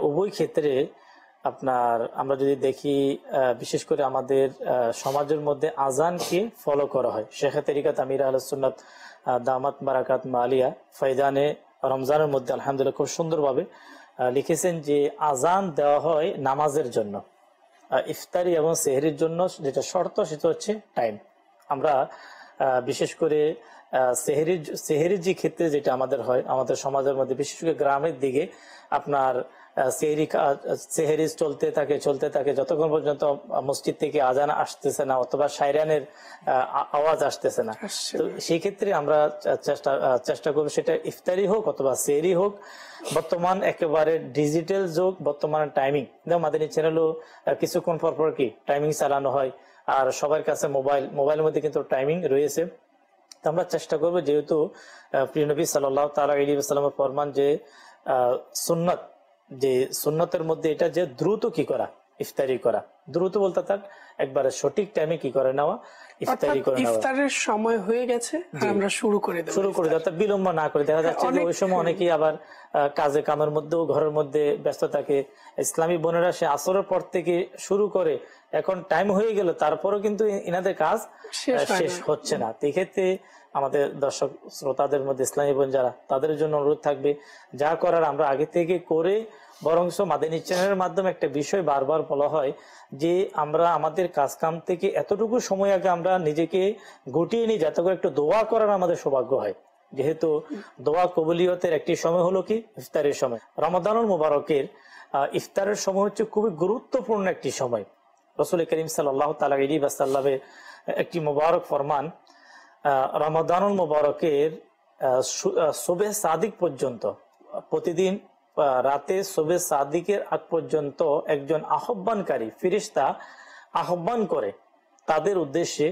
উভয় ক্ষেত্রে আপনার আমরা যদি দেখি, বিশেষ করে আমাদের সমাজের মধ্যে আজানকে ফলো করা হয়। শেখ তরিকাত আমির আহলে সুন্নাত দামাত বারাকাত মালিয়া ফাইজানে রমজানের মধ্যে আলহামদুলিল্লাহ খুব সুন্দরভাবে লিখেছেন যে আজান দেওয়া হয় নামাজের জন্য, ইফতারি এবং সেহরির জন্য যেটা শর্ত সেটা হচ্ছে টাইম। আমরা বিশেষ করে সেহরির যে ক্ষেত্রে যেটা আমাদের হয় আমাদের সমাজের মধ্যে, বিশেষ করে গ্রামের দিকে আপনার সেহরি চলতে থাকে যতক্ষণ পর্যন্ত মসজিদ থেকে আজান আসতেছে না অথবা সাইরানের আওয়াজ আসতেছে না। তো সেই ক্ষেত্রে আমরা চেষ্টা করবো সেটা ইফতারি হোক অথবা সেহরি হোক। বর্তমান একেবারে ডিজিটাল যুগ, বর্তমানে টাইমিং মাদানী চ্যানেলও কিছুক্ষণ পর কি টাইমিং চালানো হয়, আর সবার কাছে মোবাইলের মধ্যে কিন্তু টাইমিং রয়েছে। তো আমরা চেষ্টা করবো, যেহেতু প্রিয় নবী সাল্লাল্লাহু তাআলা আলাইহি ওয়াসাল্লামের ফরমান যে সুন্নাত, যে সুন্নতের মধ্যে এটা যে দ্রুত কি করা, ইফতারি করা। দ্রুত বলতে তার একবারে সঠিক টাইমে কি করে নেওয়া, ইফতারি করে নেওয়া। ইফতারের সময় হয়ে গেছে আর আমরা শুরু করে দেব, বিলম্ব না করে। দেখা যাচ্ছে যে ওই সময় অনেকেই আবার কাজে কামের মধ্যেও ঘরের মধ্যে ব্যস্ত থাকে। ইসলামী বোনেরা সে আসরের পর থেকে শুরু করে এখন টাইম হয়ে গেল, তারপরও কিন্তু এনাদের কাজ শেষ হচ্ছে না। এক্ষেত্রে আমাদের দর্শক শ্রোতাদের মধ্যে ইসলামী বোন যারা, তাদের জন্য অনুরোধ থাকবে যা করার আমরা আগে থেকে করে, বরংস মাদানী চ্যানেলের মাধ্যমে একটা বিষয় বারবার বলা হয় যে আমরা আমাদের কাজ কাম থেকে এতটুকু সময় আগে আমরা নিজেকে গুটিয়ে নিই যাতে করে একটু দোয়া করার আমাদের সৌভাগ্য হয়। যেহেতু দোয়া কবুলিয়তের একটি সময় হলো কি ইফতারের সময়। রমাদানুল মুবারকের ইফতারের সময় হচ্ছে খুবই গুরুত্বপূর্ণ একটি সময়। রাসূল করিম সাল্লাল্লাহু তাআলা আলাইহি ওয়াসাল্লামের একটি মুবারক ফরমান, রমাদানুল মুবারকের সুবহে সাদিক পর্যন্ত, প্রতিদিন রাতে সুবহে সাদিকের আগ পর্যন্ত একজন আহ্বানকারী ফেরেশতা আহ্বান করে তাদের উদ্দেশ্যে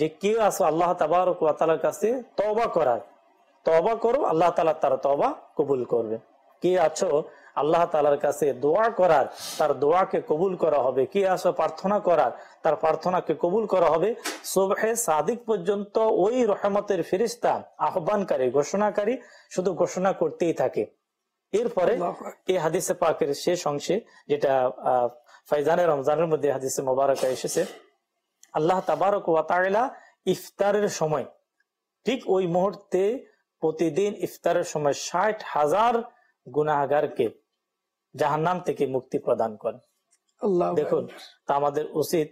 যে কেউ আসো আল্লাহ তাবারক ওয়া তাআলার কাছে তওবা করার, তওবা করো, আল্লাহ তাআলা তার তওবা কবুল করবে। কে আছো আল্লাহ তাআলার কাছে দোয়া করার, তার দোয়াকে কবুল করা হবে। কে আছো প্রার্থনা করার, তার প্রার্থনাকে কবুল করা হবে। সুবহে সাদিক পর্যন্ত ওই রহমতের ফেরেশতা আহ্বানকারী, ঘোষণাকারী শুধু ঘোষণা করতেই থাকে। এরপরে এই হাদিসে পাকের শেষ অংশে, যেটা ফাইজানে রমজানের মধ্যে হাদিসে মোবারকা এসেছে, আল্লাহ তাবারক ওয়া তাআলা ইফতারের সময় ঠিক ওই মুহূর্তে প্রতিদিন ইফতারের সময় 60,000 গুনাহগারকে জাহান্নাম থেকে মুক্তি প্রদান করেন। দেখুন, তা আমাদের উচিত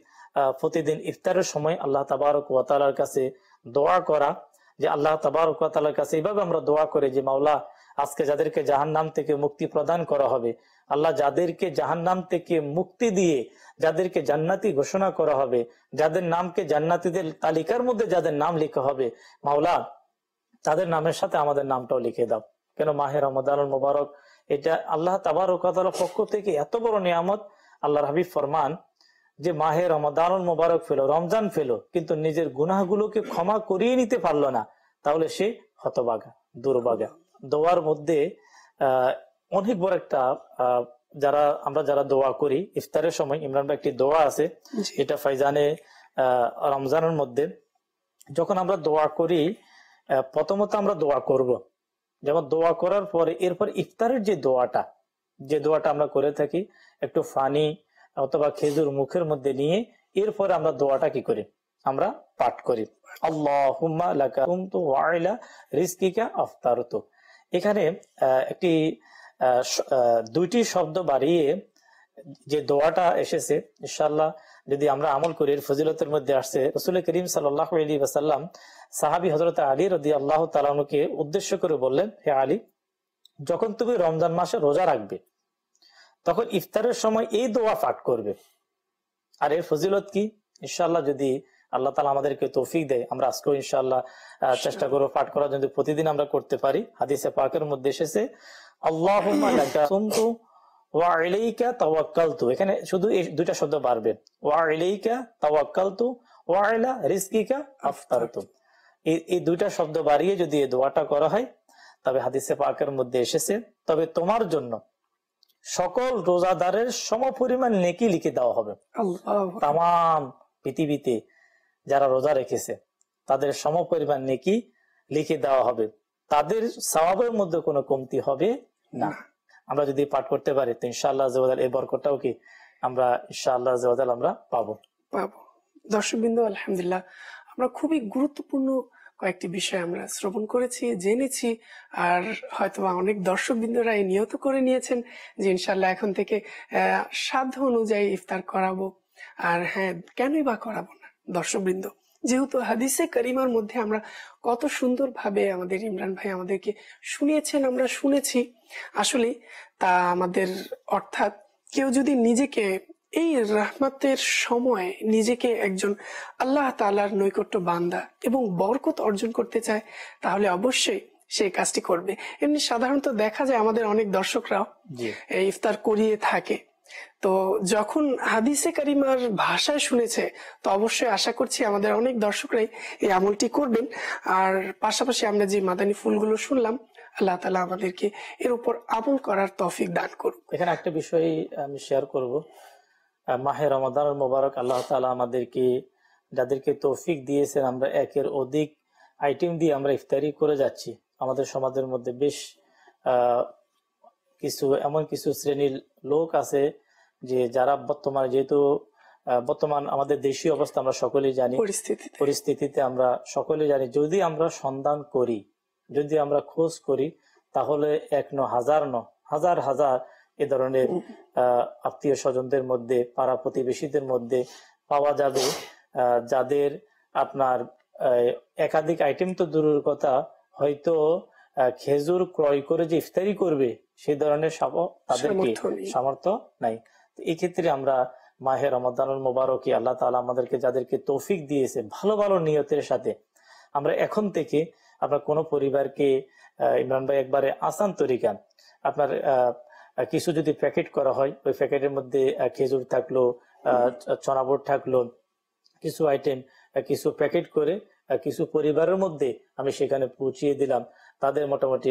প্রতিদিন ইফতারের সময় আল্লাহ তাবারক ওয়া তাআলার কাছে দোয়া করা, যে আল্লাহ তাবারক ওয়া তাআলার কাছে এইভাবে আমরা দোয়া করি যে মাওলা আজকে যাদেরকে জাহান্নাম থেকে মুক্তি প্রদান করা হবে, আল্লাহ যাদেরকে জাহান্নাম থেকে মুক্তি দিয়ে যাদেরকে জান্নাতি ঘোষণা করা হবে, যাদের নামকে জান্নাতীদের তালিকার মধ্যে যাদের নাম লেখা হবে, মাওলা তাদের নামের সাথে আমাদের নামটাও লিখে দাও। কেন মাহে রমাদানুল মুবারক এটা আল্লাহ তাবারক ওয়া তাআলার পক্ষ থেকে এত বড় নিয়ামত। আল্লাহর হাবিব ফরমান যে মাহে রমাদানুল মুবারক ফেলো, রমজান ফেলো, কিন্তু নিজের গুনাহগুলোকে ক্ষমা করিয়ে নিতে পারলো না, তাহলে সে হতভাগা, দুর্ভাগা। দোয়ার মধ্যে অনেক বড় একটা আমরা যারা দোয়া করি ইফতারের সময়, ইমরান ভাই একটি দোয়া আছে এটা ফাইজানে রমজানের মধ্যে যখন আমরা দোয়া করি, প্রথমত আমরা দোয়া করব, যেমন দোয়া করার পরে এরপর ইফতারের যে দোয়াটা আমরা করে থাকি, একটু পানি অথবা খেজুর মুখের মধ্যে নিয়ে এরপরে আমরা দোয়াটা কি করি, আমরা পাঠ করি, আল্লাহুম্মা লাকা কুমতু ওয়া আলা রিজকিকা আফতারতু। এখানে একটি দুইটি শব্দ বাড়িয়ে যে দোয়াটা এসেছে, ইনশাআল্লাহ যদি আমরা আমল করি, এর ফজিলতের মধ্যে আসছে রাসূল করিম সাল্লাল্লাহু আলাইহি ওয়াসাল্লাম সাহাবী হযরত আলী রাদিয়াল্লাহু তাআলা আনহুকে উদ্দেশ্য করে বললেন, হে আলী, যখন তুমি রমজান মাসে রোজা রাখবে তখন ইফতারের সময় এই দোয়া পাঠ করবে। আর এর ফজিলত কি, ইনশাআল্লাহ যদি আল্লাহ তাআলা আমাদেরকে তৌফিক দেয়, আমরা আজকেও ইনশাআল্লাহ চেষ্টা করব পাঠ করার জন্য, প্রতিদিন আমরা করতে পারি। হাদিসে পাকের মধ্যে এসেছে আল্লাহুম্মা লাকা সুমতু ওয়া আলাইকা তাওয়াক্কালতু, এখানে শুধু এই দুইটা শব্দ বাড়বে, ওয়া আলাইকা তাওয়াক্কালতু ওয়া আলা রিজকিকা আফতারতু। এই দুইটা শব্দ বাড়িয়ে যদি এই দোয়াটা করা হয়, তবে হাদিসে পাকের মধ্যে এসেছে তবে তোমার জন্য সকল রোজাদারের সমপরিমাণ নেকি লিখে দেওয়া হবে। তাম পৃথিবীতে যারা রোজা রেখেছে তাদের সমপরিমাণ নেকি লিখে দেওয়া হবে, তাদের সওয়াবের মধ্যে কোনো কমতি হবে না। আমরা যদি পাঠ করতে পারি তো ইনশাআল্লাহ এই বরকতটাও কি আমরা ইনশাআল্লাহ আমরা পাবো। দর্শকবৃন্দ, আলহামদুলিল্লাহ আমরা খুবই গুরুত্বপূর্ণ কয়েকটি বিষয় আমরা শ্রবণ করেছি, জেনেছি, আর হয়তোবা অনেক দর্শকবৃন্দরা এই নিয়ত করে নিয়েছেন যে ইনশাল্লাহ এখন থেকে সাধ্য অনুযায়ী ইফতার করাবো। আর হ্যাঁ, কেনই বা করাবো না দর্শকবৃন্দ, যেহেতু হাদিসে কারিমার মধ্যে আমরা কত সুন্দরভাবে আমাদের ইমরান ভাই আমাদেরকে শুনিয়েছেন, আমরা শুনেছি আসলে তা আমাদের, অর্থাৎ কেউ যদি নিজেকে এই রহমতের সময় নিজেকে একজন আল্লাহ তাআলার নৈকট্য বান্দা এবং বরকত অর্জন করতে চায়, তাহলে অবশ্যই সেই কাজটি করবে। এমনি সাধারণত দেখা যায় আমাদের অনেক দর্শকরাও ইফতার করিয়ে থাকে, তো যখন হাদিসে কারিমার ভাষায় শুনেছে, তো অবশ্যই আশা করছি আমাদের অনেক দর্শকরাই এই আমলটি করবেন। আর পাশাপাশি আমরা যে মাদানী ফুলগুলো শুনলাম, আল্লাহ তাআলা আমাদেরকে এর উপর আমল করার তৌফিক দান করুন। এখানে একটা বিষয় আমি শেয়ার করব। মাহে রমাদানুল মোবারক আল্লাহ তাআলা আমাদেরকে, যাদেরকে তৌফিক দিয়েছেন, আমরা একের অধিক আইটেম দিয়ে আমরা ইফতারি করে যাচ্ছি। আমাদের সমাজের মধ্যে বেশ এমন কিছু শ্রেণীর লোক আছে যে যারা বর্তমানে, যেহেতু বর্তমান আমাদের দেশীয় অবস্থা আমরা সকলেই জানি, পরিস্থিতিতে আমরা সকলেই জানি, যদি আমরা সন্ধান করি, যদি আমরা খোঁজ করি, তাহলে হাজার হাজার এ ধরনের আত্মীয় স্বজনদের মধ্যে, পাড়া প্রতিবেশীদের মধ্যে পাওয়া যাবে যাদের আপনার একাধিক আইটেম তো দূরের কথা, হয়তো খেজুর ক্রয় করে যে ইফতারি করবে সেই ধরনের তাদেরকে সামর্থ্য নাই। এই ক্ষেত্রে আমরা মাহে রমাদানুল মোবারকে আল্লাহ তাআলা আমাদেরকে যাদেরকে তৌফিক দিয়েছে, ভালো ভালো নিয়তের সাথে আমরা এখন থেকে, আপনার কোন পরিবারকে, ইমরান ভাই একবারে আসান তরিকা, আপনার কিছু যদি প্যাকেট করা হয়, ওই প্যাকেটের মধ্যে খেজুর থাকলো, চনাবোট থাকলো, কিছু আইটেম কিছু প্যাকেট করে কিছু পরিবারের মধ্যে আমি সেখানে পৌঁছিয়ে দিলাম। তাদের মোটামুটি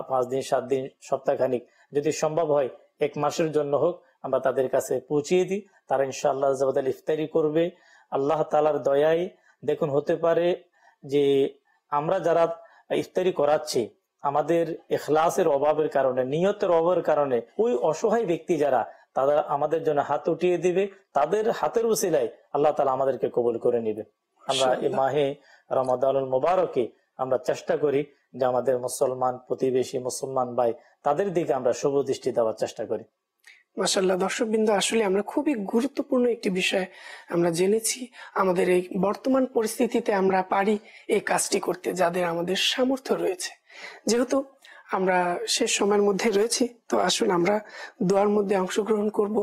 5 দিন 7 দিন সপ্তাহখানিক, যদি সম্ভব হয় 1 মাসের জন্য হোক, আমরা তাদের কাছে পৌঁছিয়ে দিই। তারা ইনশাআল্লাহ ইফতারি করবে। আল্লাহ তাআলার দয়ায় দেখুন, হতে পারে যে আমরা যারা ইফতারি করাচ্ছি, আমাদের ইখলাসের অভাবের কারণে, নিয়তের অভাবের কারণে, ওই অসহায় ব্যক্তি যারা, তারা আমাদের জন্য হাত উঠিয়ে দিবে, তাদের হাতের উসিলায় আল্লাহ তাআলা আমাদেরকে কবুল করে নেবে। আমরা এই মাহে রমাদানুল মোবারকে আমরা চেষ্টা করি যে আমাদের মুসলমান প্রতিবেশী, মুসলমান ভাই, তাদের দিকে আমরা শুভ দৃষ্টি দেওয়ার চেষ্টা করি। মাশাআল্লাহ দর্শকবৃন্দ, আসলে আমরা খুবই গুরুত্বপূর্ণ একটি বিষয় আমরা জেনেছি। আমাদের এই বর্তমান পরিস্থিতিতে আমরা পারি এই কাজটি করতে, যাদের আমাদের সামর্থ্য রয়েছে। যেহেতু আমরা শেষ সময়ের মধ্যে রয়েছি, তো আসুন আমরা দোয়ার মধ্যে অংশগ্রহণ করব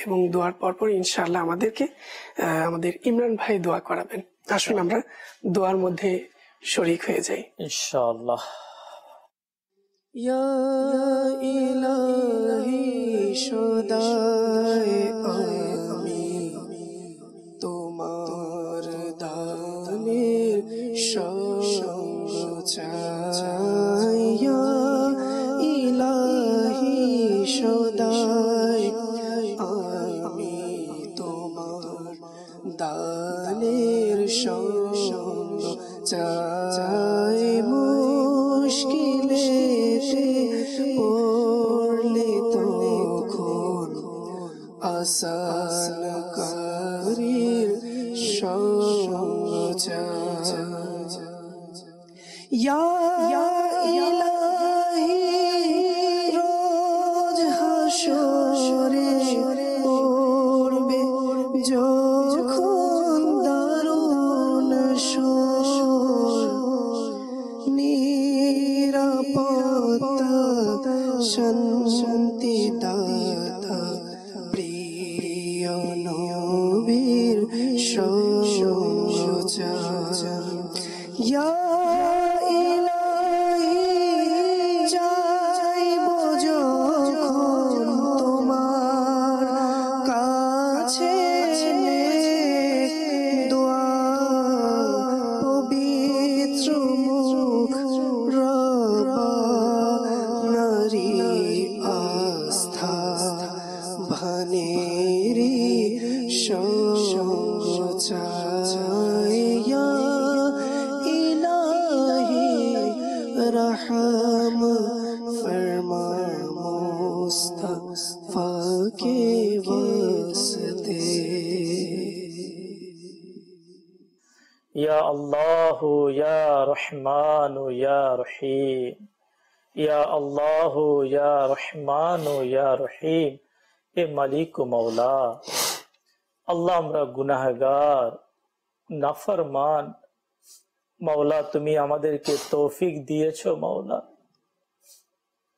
এবং দোয়ার পরপর ইনশাআল্লাহ আমাদেরকে আমাদের ইমরান ভাই দোয়া করাবেন। আসুন আমরা দোয়ার মধ্যে শরীক হয়ে যাই ইনশাআল্লাহ। ইয়া ইলাহি সদায়ে আমি তোমার দানের সঙ্গ চাই। ইয়া ইলাহি সদায়ে আমি তোমার দানের সঙ্গ চাই। মুশকিলে পড়লে তখন আসান কারীর সঙ্গ চাই। ইয়া ইলাহি রোজ হাসরে পড়বে যখন দারুণ শোর, নিরাপত্তা শান্তি দাতা প্রিয় নবীর সঙ্গ চাই। ইয়া ইলাহি যাইব যখন তোমার কাছে, দোয়া পবিত্র মুখ রবানারি আস্থা ভানেরি সঙ্গ চাই। ইয়া ইলাহি রহম ফরমা মুস্তাফা के वास्ते। ইয়া আল্লাহু ইয়া রহমানু ইয়া রহিম, ইয়া আল্লাহু ইয়া রহমানু ইয়া রহিম। এ মালিক ও মাওলা, আল্লাহ আমরা গুনাহগার, নাফরমান। মাওলা তুমি আমাদেরকে তৌফিক দিয়েছো মাওলা,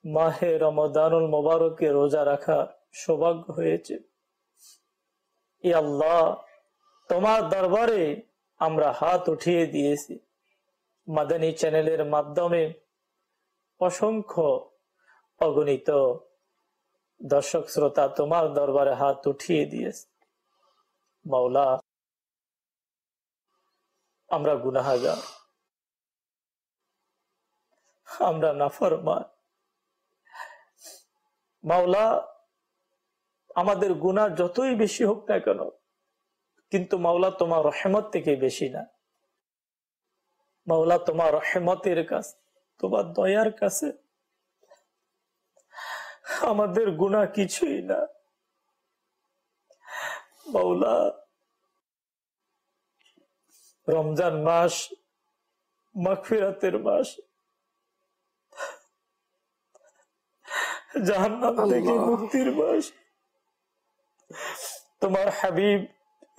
মাহে রমাদানুল মুবারকে রোজা রাখা সৌভাগ্য হয়েছে। এ আল্লাহ, তোমার দরবারে আমরা হাত উঠিয়ে দিয়েছি। মাদানী চ্যানেলের মাধ্যমে অসংখ্য অগণিত দর্শক শ্রোতা তোমার দরবারে হাত উঠিয়ে দিয়েছে। মাওলা, আমরা গুনাহগার, আমরা নাফরমান। মাওলা, আমাদের গুনাহ যতই বেশি হোক না কেন, কিন্তু মাওলা তোমার রহমত থেকে বেশি না। মাওলা তোমার রহমতের কাছে, তোমার দয়ার কাছে আমাদের গুনাহ কিছুই না। মাওলা, রমজান মাস মাগফিরাতের মাস, জাহান্নাম থেকে মুক্তির মাস। তোমার হাবিব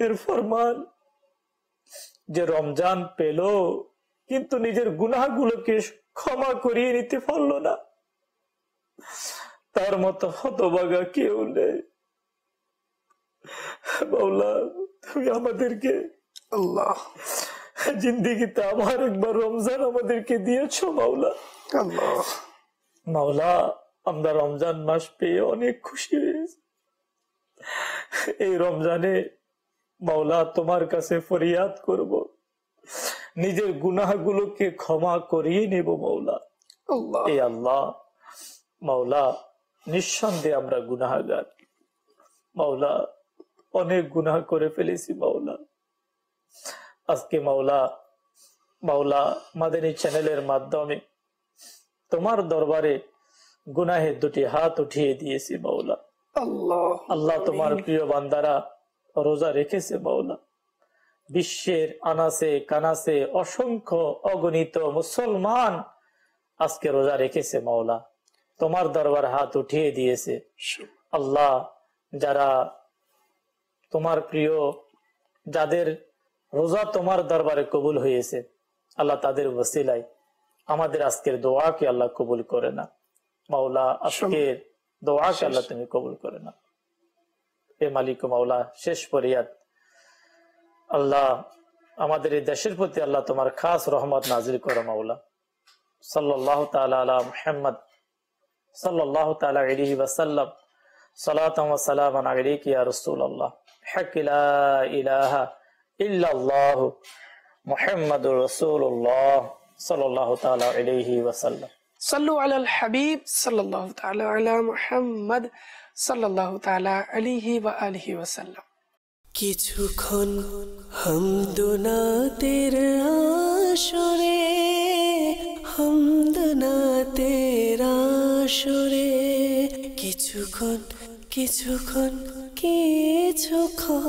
এর ফরমান যে রমজান পেল কিন্তু নিজের গুনাহগুলোকে ক্ষমা করিয়ে নিতে পারলো না, তার মতো হতভাগা কেউ নেই। মাওলা, তুমি আমাদেরকে আল্লাহ জিন্দেগিতে আবার একবার রমজান আমাদেরকে দিয়েছো মাওলা। আল্লাহ মাওলা, আমরা রমজান মাস পেয়ে অনেক খুশি হয়েছি। এই রমজানে মাওলা তোমার কাছে ফরিয়াদ করব, নিজের গুনাহগুলোকে ক্ষমা করিয়ে নেব মাওলা। এই আল্লাহ, মাওলা নিঃসন্দেহে আমরা গুনাহগার মাওলা, অনেক গুনাহ করে ফেলেছি মাওলা। আজকে মাওলা মাদানী চ্যানেলের মাধ্যমে তোমার দরবারে গুনাহের দুটি হাত উঠিয়ে দিয়েছি মাওলা। আল্লাহ, তোমার প্রিয় বান্দারা রোজা রেখেছে মাওলা। বিশ্বের আনাসে কানাসে অসংখ্য অগণিত মুসলমান আজকে রোজা রেখেছে মাওলা, তোমার দরবার হাত উঠিয়ে দিয়েছে। আল্লাহ, যারা তোমার প্রিয়, যাদের রোজা তোমার দরবারে কবুল হয়েছে, আল্লাহ তাদের ওসিলায় আমাদের আজকের দোয়াকে আল্লাহ কবুল করে না মাওলা। আজকের দোয়াকে আল্লাহ তুমি কবুল করে না। এ মালিক মাওলা, শেষ ফরিয়াদ আল্লাহ, আমাদের এই দেশের প্রতি আল্লাহ তোমার খাস রহমত নাজিল করো মাওলা। সাল্লাল্লাহু তাআলা আলা মুহাম্মদ সাল্লাল্লাহু তাআলা আলাইহি ওয়াসাল্লাম, সালাতাম ওয়া সালামান আলাইকা ইয়া রাসূলুল্লাহ, হাক লা ইলাহা ইল্লাল্লাহু মুহাম্মাদুর রাসূলুল্লাহ সাল্লাল্লাহু তাআলা আলাইহি ওয়াসাল্লাম। সাল্লু আলাল হাবিব সাল্লাল্লাহু তাআলা আলা মুহাম্মদ সাল্লাল্লাহু তাআলা আলাইহি ওয়া আলিহি ওয়াসাল্লাম। কিছুক্ষণ হামদুনাতের আসরে, হামদুনাতের আসরে, কিছুক্ষণ কিছুক্ষণ কিছুক্ষণ